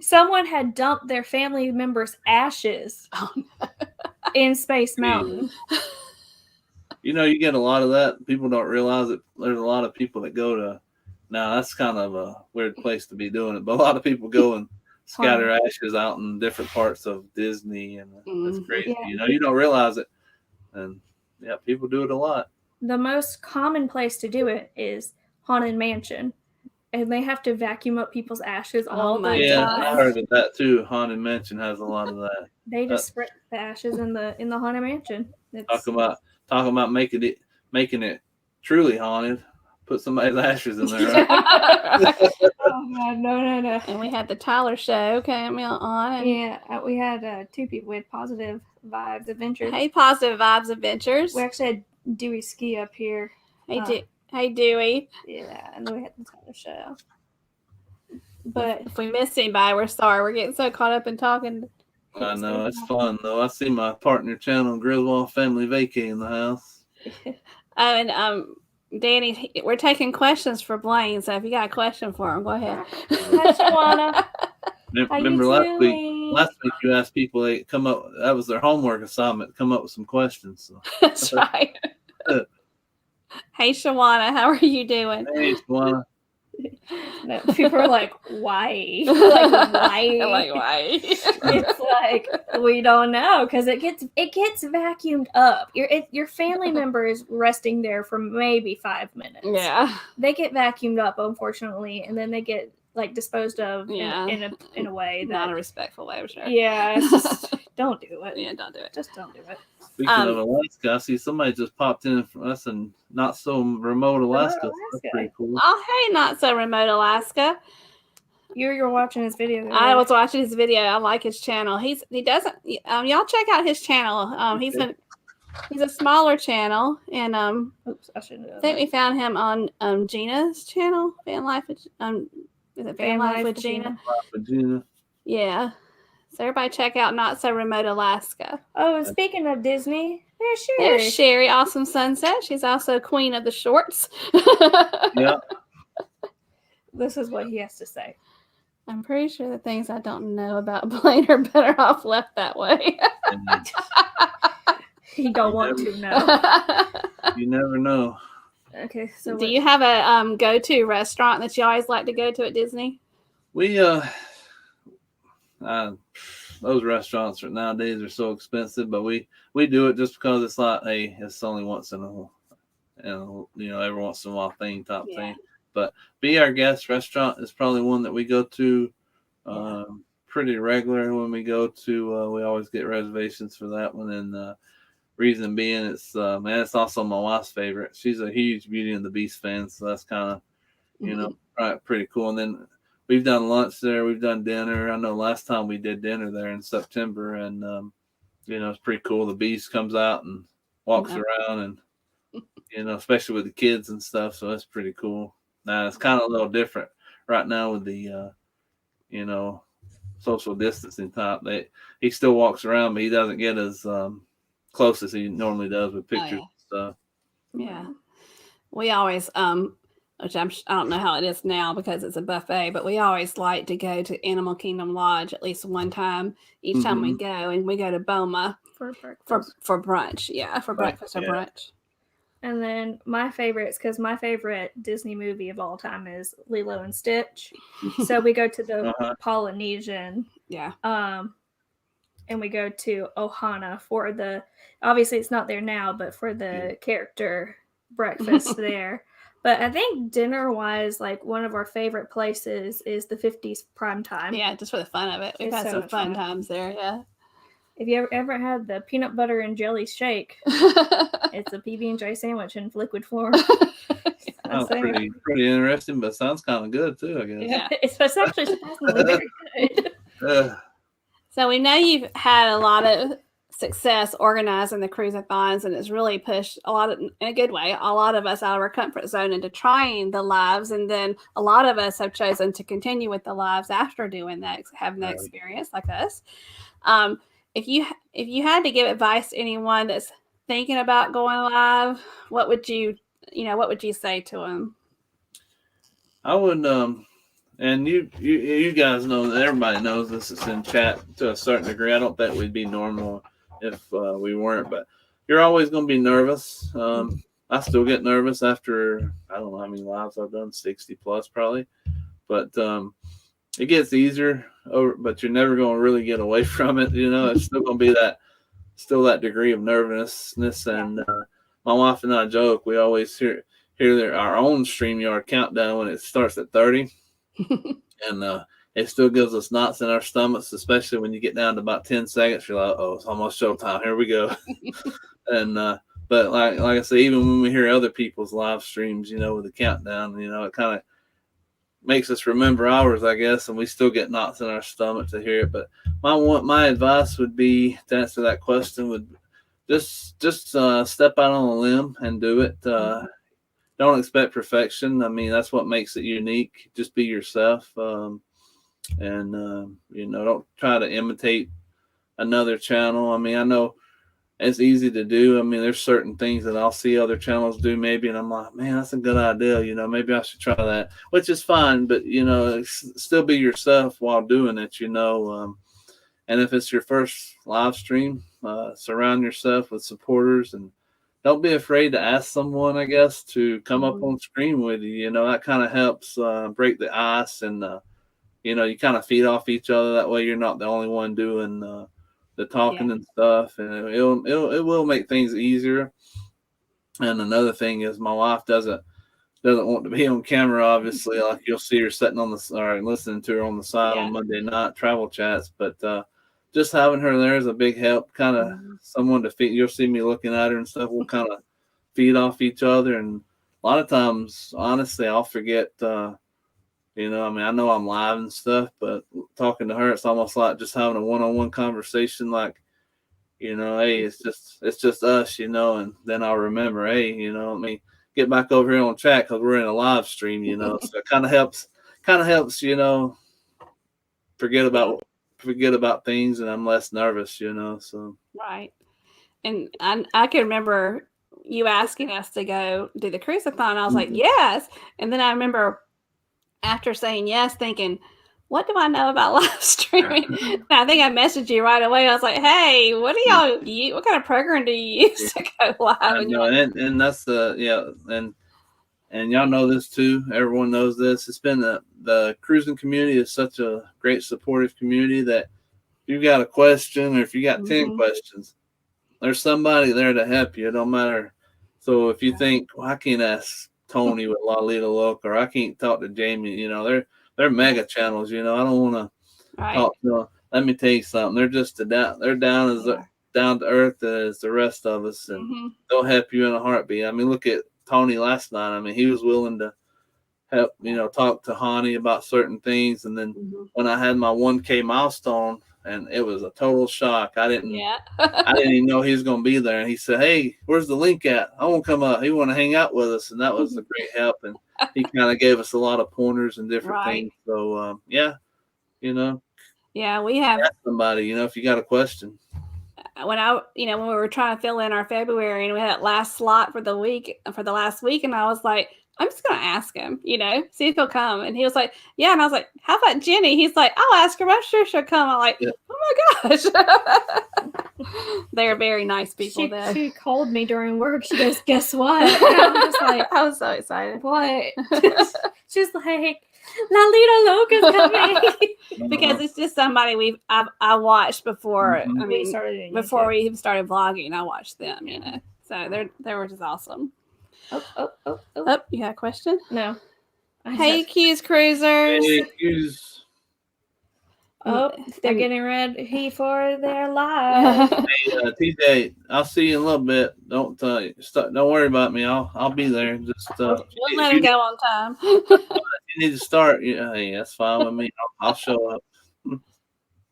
Someone had dumped their family member's ashes in Space Mountain. You get a lot of that. People don't realize that there's a lot of people that go to. Now that's kind of a weird place to be doing it, but a lot of people go and scatter ashes out in different parts of Disney, and that's crazy. Yeah. You don't realize it, and people do it a lot. The most common place to do it is Haunted Mansion, and they have to vacuum up people's ashes all the time. Yeah, I heard of that too. Haunted Mansion has a lot of that. They just spread the ashes in the Haunted Mansion. Talking about making it truly haunted. Put somebody's ashes in there. Right? Oh God, no. And we had the Tyler show came on. And we had 2 people. We had Positive Vibes Adventures. Hey, Positive Vibes Adventures. We actually had Dewey Ski up here. Hey, Dewey. Yeah, and then we had the Tyler show. But if we missed anybody, we're sorry. We're getting so caught up in talking. I know, it's fun though. I see my partner channel, Griswold Family Vacay, in the house. And Danny, we're taking questions for Blane, so if you got a question for him, go ahead. Hi, Shawana. Remember last week you asked people they come up, that was their homework assignment, come up with some questions. So. That's right. Hey, Shawana, how are you doing? Hey, Shawana. No, people are like, why? Why? Why? It's like, we don't know, because it gets vacuumed up. Your family member is resting there for maybe 5 minutes. Yeah, they get vacuumed up, unfortunately, and then they get like disposed of in a way that, not a respectful way, I'm sure. Yeah, it's just, don't do it. Yeah, don't do it. Just don't do it. Speaking of Alaska, I see somebody just popped in from us in not so remote Alaska. That's pretty cool. Oh, hey, not so remote Alaska. You're watching his video. Right? I was watching his video. I like his channel. He doesn't. Y'all check out his channel. He's a smaller channel, and oops, I shouldn't. I think we found him on Gina's channel, Van Life with is it Van Life with Gina? Yeah. So everybody check out Not So Remote Alaska. Oh, and speaking of Disney, there's Sherry, Awesome Sunset. She's also queen of the shorts. Yeah. This is what he has to say. I'm pretty sure the things I don't know about Blane are better off left that way. And You don't You want never- to know. you never know. Okay, so Do you have a go-to restaurant that you always like to go to at Disney? We those restaurants nowadays are so expensive, but we do it just because it's like, hey, it's only once in a every once in a while thing. But Be Our Guest restaurant is probably one that we go to pretty regular when we go to. We always get reservations for that one, and reason being, it's also my wife's favorite. She's a huge Beauty and the Beast fan, so that's kind of pretty cool. And then we've done lunch there, we've done dinner. I know last time we did dinner there in September, and it's pretty cool. The Beast comes out and walks around, and especially with the kids and stuff. So that's pretty cool. Now it's kind of a little different right now with the social distancing type. He still walks around, but he doesn't get as close as he normally does with pictures and stuff. Yeah. We always which I don't know how it is now because it's a buffet, but we always like to go to Animal Kingdom Lodge at least one time each time we go, and we go to Boma for breakfast. for brunch. Yeah, for breakfast or brunch. And then my favorites, because my favorite Disney movie of all time is Lilo and Stitch. So we go to the Polynesian. Yeah. And we go to Ohana for obviously it's not there now, but for the character breakfast there. But I think dinner-wise, like one of our favorite places is the 50s Prime Time. Yeah, just for the fun of it. We've had some fun times there, yeah. If you ever had the peanut butter and jelly shake, it's a PB&J sandwich in liquid form. Sounds pretty interesting, but sounds kind of good too, I guess. Yeah, it's actually surprisingly very good. So we know you've had a lot of success organizing the cruise-a-thons, and it's really pushed in a good way, a lot of us out of our comfort zone into trying the lives, and then a lot of us have chosen to continue with the lives after doing that, having that experience like us. If you had to give advice to anyone that's thinking about going live, what would you say to them? I would and you guys know that everybody knows this is in chat to a certain degree. I don't think we'd be normal if we weren't, but you're always going to be nervous. I still get nervous after, I don't know how many lives I've done, 60 plus probably, but it gets easier, but you're never going to really get away from it. It's still going to be that degree of nervousness. And my wife and I joke, we always hear our own StreamYard countdown when it starts at 30. And it still gives us knots in our stomachs, especially when you get down to about 10 seconds. You're like, oh, it's almost showtime. Here we go. And but like I say, even when we hear other people's live streams, with the countdown, it kind of makes us remember ours, I guess, and we still get knots in our stomach to hear it. But my advice would be, to answer that question, would just step out on a limb and do it. Don't expect perfection. I mean, that's what makes it unique. Just be yourself, and don't try to imitate another channel. I mean, I know it's easy to do. I mean, there's certain things that I'll see other channels do maybe, and I'm like, man, that's a good idea. Maybe I should try that, which is fine. But still be yourself while doing it. And if it's your first live stream, surround yourself with supporters, and don't be afraid to ask someone, I guess, to come up on screen with you. That kind of helps break the ice, and you kind of feed off each other. That way, you're not the only one doing the talking and stuff, and it will make things easier. And another thing is, my wife doesn't want to be on camera. Obviously, like you'll see her sitting listening to her on the side on Monday night travel chats, but just having her there is a big help. Kind of someone to feed. You'll see me looking at her and stuff. We'll kind of feed off each other, and a lot of times, honestly, I'll forget. I mean, I know I'm live and stuff, but talking to her, it's almost like just having a one-on-one conversation. Like, hey, it's just us, and then I'll remember, hey, let me get back over here on chat because we're in a live stream, So it kind of helps, forget about things, and I'm less nervous, So Right. And I can remember you asking us to go do the cruise-a-thon. I was like, yes. And then I remember after saying yes, thinking, what do I know about live streaming? And I think I messaged you right away. I was like, hey, what do y'all use? What kind of program do you use to go live? And No, and that's and y'all know this too. Everyone knows this. It's been the cruising community is such a great supportive community that if you got a question or if you got 10 questions, there's somebody there to help you. It don't matter. So if you think, well, I can't ask Tony with Lolita Look, or I can't talk to Jamie, they're mega channels. I don't want to talk to them. Let me tell you something. They're just they're down to earth as the rest of us, and they'll help you in a heartbeat. I mean, look at Tony last night. I mean, he was willing to help, talk to Hani about certain things. And then when I had my 1K milestone, and it was a total shock. I didn't even know he was going to be there. And he said, hey, where's the link at? I want to come up. He want to hang out with us. And that was a great help. And he kind of gave us a lot of pointers and different things. So, Yeah, we have somebody, if you got a question. When when we were trying to fill in our February and we had that last slot for the last week, and I was like, I'm just going to ask him, see if he'll come. And he was like, yeah. And I was like, how about Jenny? He's like, I'll ask her. I'm sure she'll come. I'm like, oh my gosh. They're very nice people. She called me during work. She goes, guess what? And I'm just like, I was so excited. What? She's like, Lolita Loke is coming. Because it's just somebody I watched before. I mean, before we even started vlogging, I watched them, So they were just awesome. Oh, you got a question? No. Hey, Q's Cruisers. Hey, Q's. Oh, they're getting ready for their live. Hey, TJ, I'll see you in a little bit. Don't worry about me. I'll be there. Just we'll let him go on time. You need to start. Hey, that's fine with me. I'll show up.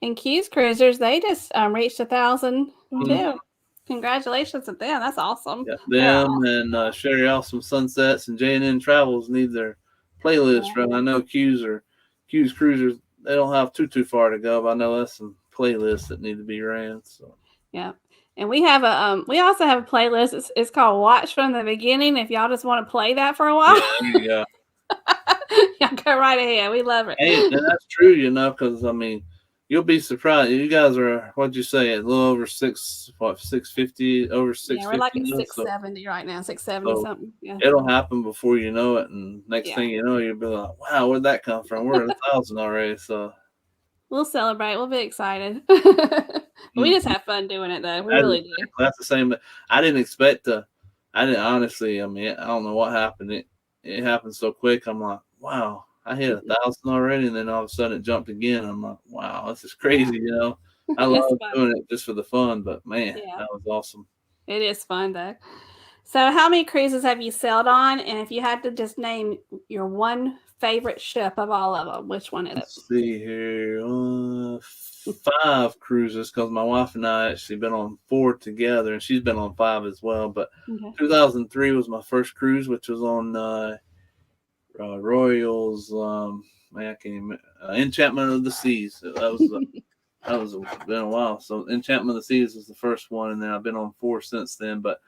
And Q's Cruisers, they just reached 1,000 too. Congratulations to them. That's awesome. Yeah, them and Sherry Awesome Sunsets and J&N Travels need their playlist run. I know Q's Cruisers, they don't have too far to go, but I know that's some playlists that need to be ran. So yeah. And we have we also have a playlist. It's called Watch from the Beginning. If y'all just want to play that for a while. Yeah. Y'all go right ahead. We love it. Hey, and that's true, because I mean, you'll be surprised. You guys are, what'd you say, a little over 650, over 650? Yeah, we're like at 670 right now, 670 something. Yeah. It'll happen before you know it, and next thing you know, you'll be like, wow, where'd that come from? We're at 1,000 already, so. We'll celebrate. We'll be excited. We just have fun doing it, though. We really do. That's the same. I didn't expect honestly, I mean, I don't know what happened. It happened so quick. I'm like, wow. I hit 1,000 already, and then all of a sudden it jumped again. I'm like, wow, this is crazy, I love doing it just for the fun, but man, that was awesome. It is fun, though. So how many cruises have you sailed on? And if you had to just name your one favorite ship of all of them, which one is it? Let's see here. 5 cruises, because my wife and I actually been on 4 together, and she's been on 5 as well. But 2003 was my first cruise, which was on Royals, I can't even, Enchantment of the Seas. That was been a while. So Enchantment of the Seas was the first one, and then I've been on 4 since then. But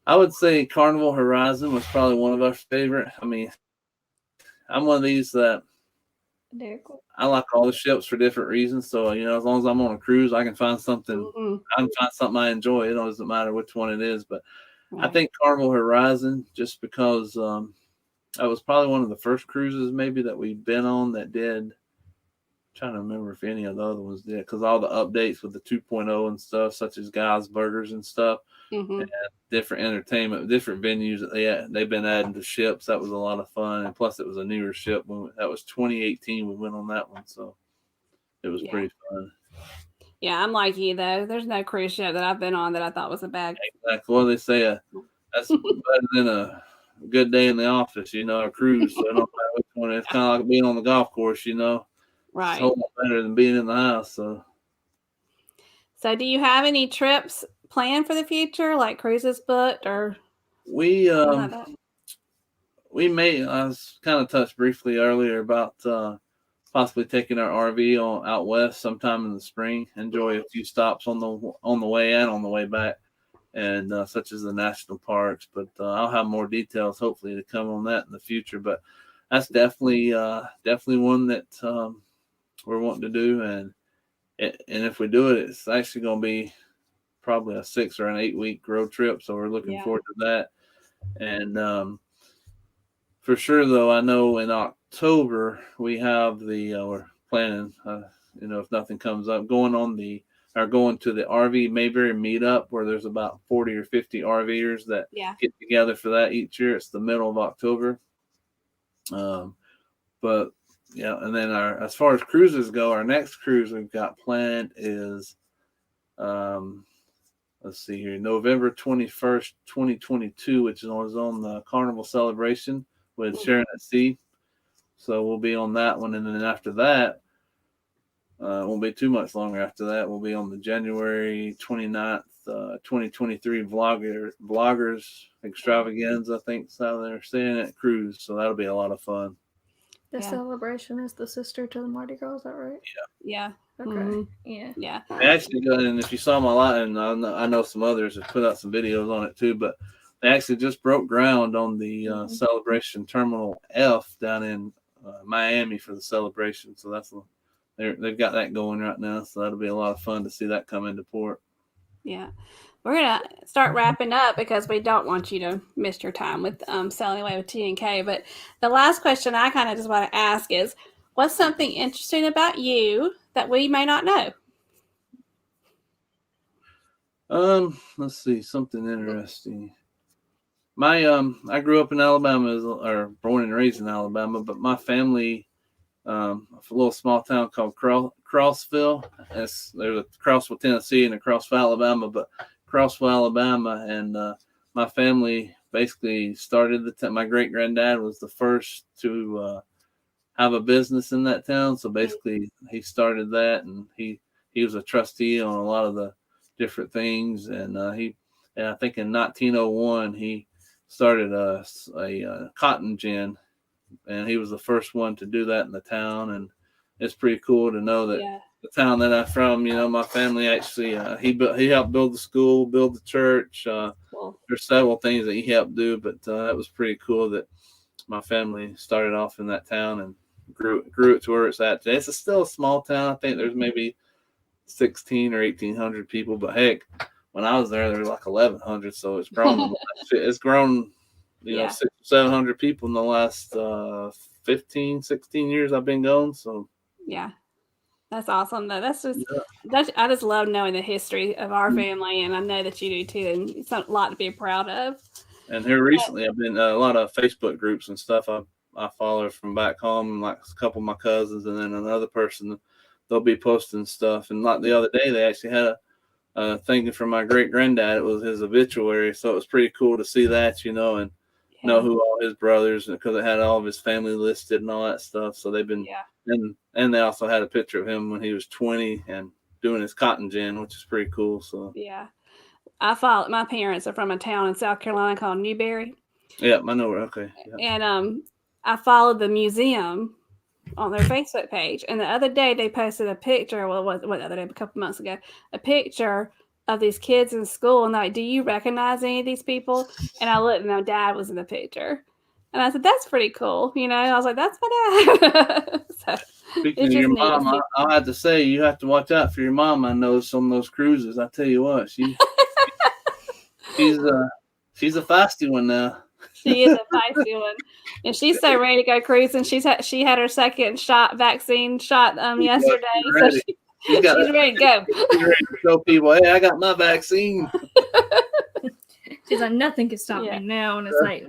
I would say Carnival Horizon was probably one of our favorite. I mean, I'm one of these that I like all the ships for different reasons. So as long as I'm on a cruise, I can find something. I can find something I enjoy. It doesn't matter which one it is. But I think Carnival Horizon, just because that was probably one of the first cruises maybe that we've been on that did. I'm trying to remember if any of the other ones did, because all the updates with the 2.0 and stuff, such as Guy's Burgers and stuff, and different entertainment, different venues that they've been adding to ships. That was a lot of fun, and plus it was a newer ship. That was 2018. We went on that one, so it was pretty fun. Yeah, I'm like you though. There's no cruise ship that I've been on that I thought was a bad. Exactly. Well, they say that's better than a good day in the office, a cruise. So I don't know which one. It's kind of like being on the golf course, Right. It's a whole lot better than being in the house. So do you have any trips planned for the future, like cruises booked, or we may? I was kind of touched briefly earlier about possibly taking our RV out west sometime in the spring. Enjoy a few stops on the way and on the way back, and such as the national parks. But I'll have more details hopefully to come on that in the future. But that's definitely one that we're wanting to do, and if we do it, it's actually going to be probably a 6 or an 8 week road trip. So we're looking forward to that. And for sure, though, I know in October we have we're planning, if nothing comes up, going to the RV Mayberry meetup, where there's about 40 or 50 RVers that get together for that each year. It's the middle of October. But yeah, and then as far as cruises go, our next cruise we've got planned is, let's see here, November 21st, 2022, which is on the Carnival Celebration with Sharon at Sea. So we'll be on that one, and then after that, won't be too much longer after that. We'll be on the January 29th, 2023 Vloggers Extravaganza, I think is how they're saying it, cruise. So that'll be a lot of fun. The celebration is the sister to the Mardi Gras, is that right? Yeah. Okay. Mm-hmm. Yeah. Actually, and if you saw my live, and I know some others have put out some videos on it too, but they actually just broke ground on the Celebration Terminal F down in Miami for the celebration. So they've got that going right now. So that'll be a lot of fun to see that come into port. Yeah. We're going to start wrapping up because we don't want you to miss your time with Sailing Away with T&K. But the last question I kind of just want to ask is, what's something interesting about you that we may not know? Let's see, something interesting. I grew up in Alabama, or born and raised in Alabama, but my family, a little small town called Crossville. There's a Crossville, Tennessee, and a Crossville, Alabama, but Crossville, Alabama, and my family basically started my great granddad was the first to have a business in that town. So basically, he started that, and he was a trustee on a lot of the different things. And I think in 1901 he started a cotton gin, and he was the first one to do that in the town. And it's pretty cool to know that the town that I'm from, my family actually, he helped build the school, build the church. There's several things that he helped do, but that was pretty cool that my family started off in that town and grew it to where it's at today. It's still a small town. I think there's maybe 16 or 1,800 people, but heck, when I was there was like 1,100. So it's grown. It's grown, 600, 700 people in the last 15, 16 years I've been going. So yeah, that's awesome. Though I just love knowing the history of our family, and I know that you do too, and it's a lot to be proud of. And here recently, I've been a lot of Facebook groups and stuff. I follow from back home, like a couple of my cousins, and then another person. They'll be posting stuff. And like the other day, they actually had a thing from my great granddad. It was his obituary, so it was pretty cool to see that, and know who all his brothers, because it had all of his family listed and all that stuff. So they've been, and they also had a picture of him when he was 20 and doing his cotton gin, which is pretty cool. So my parents are from a town in South Carolina called Newberry. Yeah, I know. Okay. Yeah. And I followed the museum on their Facebook page, and the other day they posted a picture. Well, what the other day? A couple months ago, a picture of these kids in school, and they're like, "Do you recognize any of these people?" And I looked, and my dad was in the picture, and I said, "That's pretty cool." I was like, "That's my dad." So, speaking of your mom, I'll have to say you have to watch out for your mom. I know some of those cruises. I tell you what, she's a feisty one now. She is a feisty one, and she's so ready to go cruising. She had her second vaccine shot yesterday, so she's ready to go. She's ready to show people, hey, I got my vaccine. She's like, nothing can stop me now, and it's like,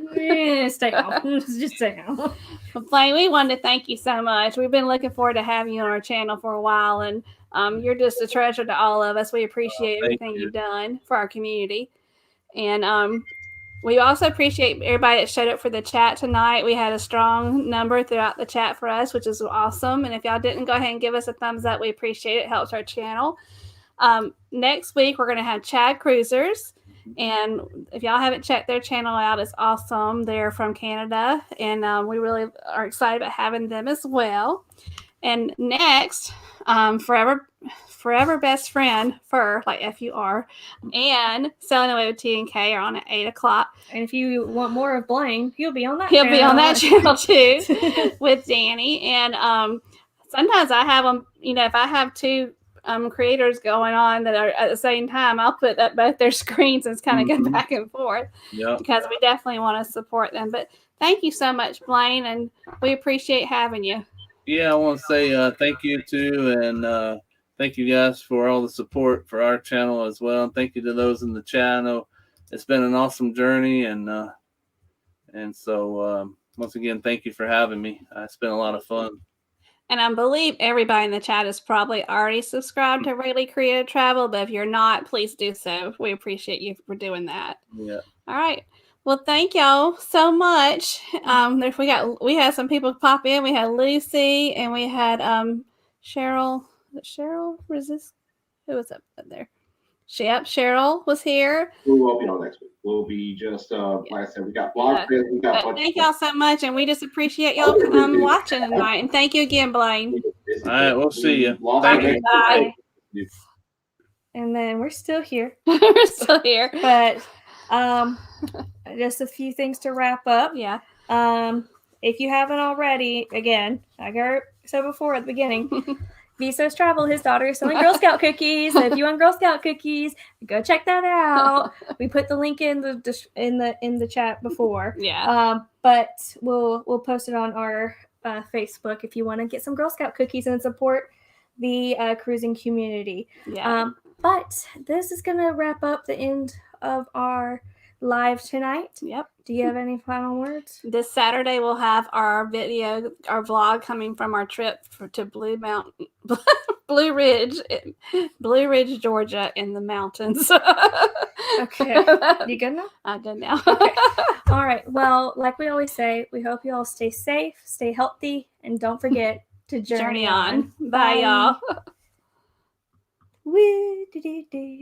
stay off, just stay off. Well, Blane, we wanted to thank you so much. We've been looking forward to having you on our channel for a while, and you're just a treasure to all of us. We appreciate everything you've done for our community, and we also appreciate everybody that showed up for the chat tonight. We had a strong number throughout the chat for us, which is awesome. And if y'all didn't, go ahead and give us a thumbs up. We appreciate it. It helps our channel. Next week, we're going to have Chad Cruisers. And if y'all haven't checked their channel out, it's awesome. They're from Canada. And we really are excited about having them as well. And next, Forever Best Friend, Fur, like F-U-R, and Sailing Away with T&K are on at 8 o'clock. And if you want more of Blane, he'll be on that channel. He'll be on that channel too with Danny. And sometimes I have them, if I have two creators going on that are at the same time, I'll put up both their screens and kind of go back and forth because we definitely want to support them. But thank you so much, Blane, and we appreciate having you. Yeah, I want to say thank you too, and thank you guys for all the support for our channel as well. And thank you to those in the channel. It's been an awesome journey, and so once again, thank you for having me. It's been a lot of fun. And I believe everybody in the chat is probably already subscribed to Raley Creative Travel, but if you're not, please do so. We appreciate you for doing that. Yeah. All right. Well, thank y'all so much. We had some people pop in. We had Lucy and we had Cheryl. Resist. Who was up there? Yep, Cheryl was here. We will be on next week. We'll be just like I said, we got blog. We got. Thank y'all so much, and we just appreciate y'all watching tonight. And thank you again, Blaine. All right, we'll see you. Bye. And then we're still here. We're still here. But just a few things to wrap up. Yeah. If you haven't already, again, like I said before at the beginning, Visos Travel, his daughter is selling Girl Scout cookies. So if you want Girl Scout cookies, go check that out. We put the link in the chat before. Yeah. But we'll post it on our Facebook if you want to get some Girl Scout cookies and support the cruising community. Yeah. But this is gonna wrap up the end of our live tonight. Yep. Do you have any final words? This Saturday we'll have our vlog coming from our trip to Blue Ridge, Georgia, in the mountains. Okay. You good now? I'm good now. Okay. All right. Well, like we always say, we hope you all stay safe, stay healthy, and don't forget to journey on. Bye, y'all. Woo-dee-dee-dee.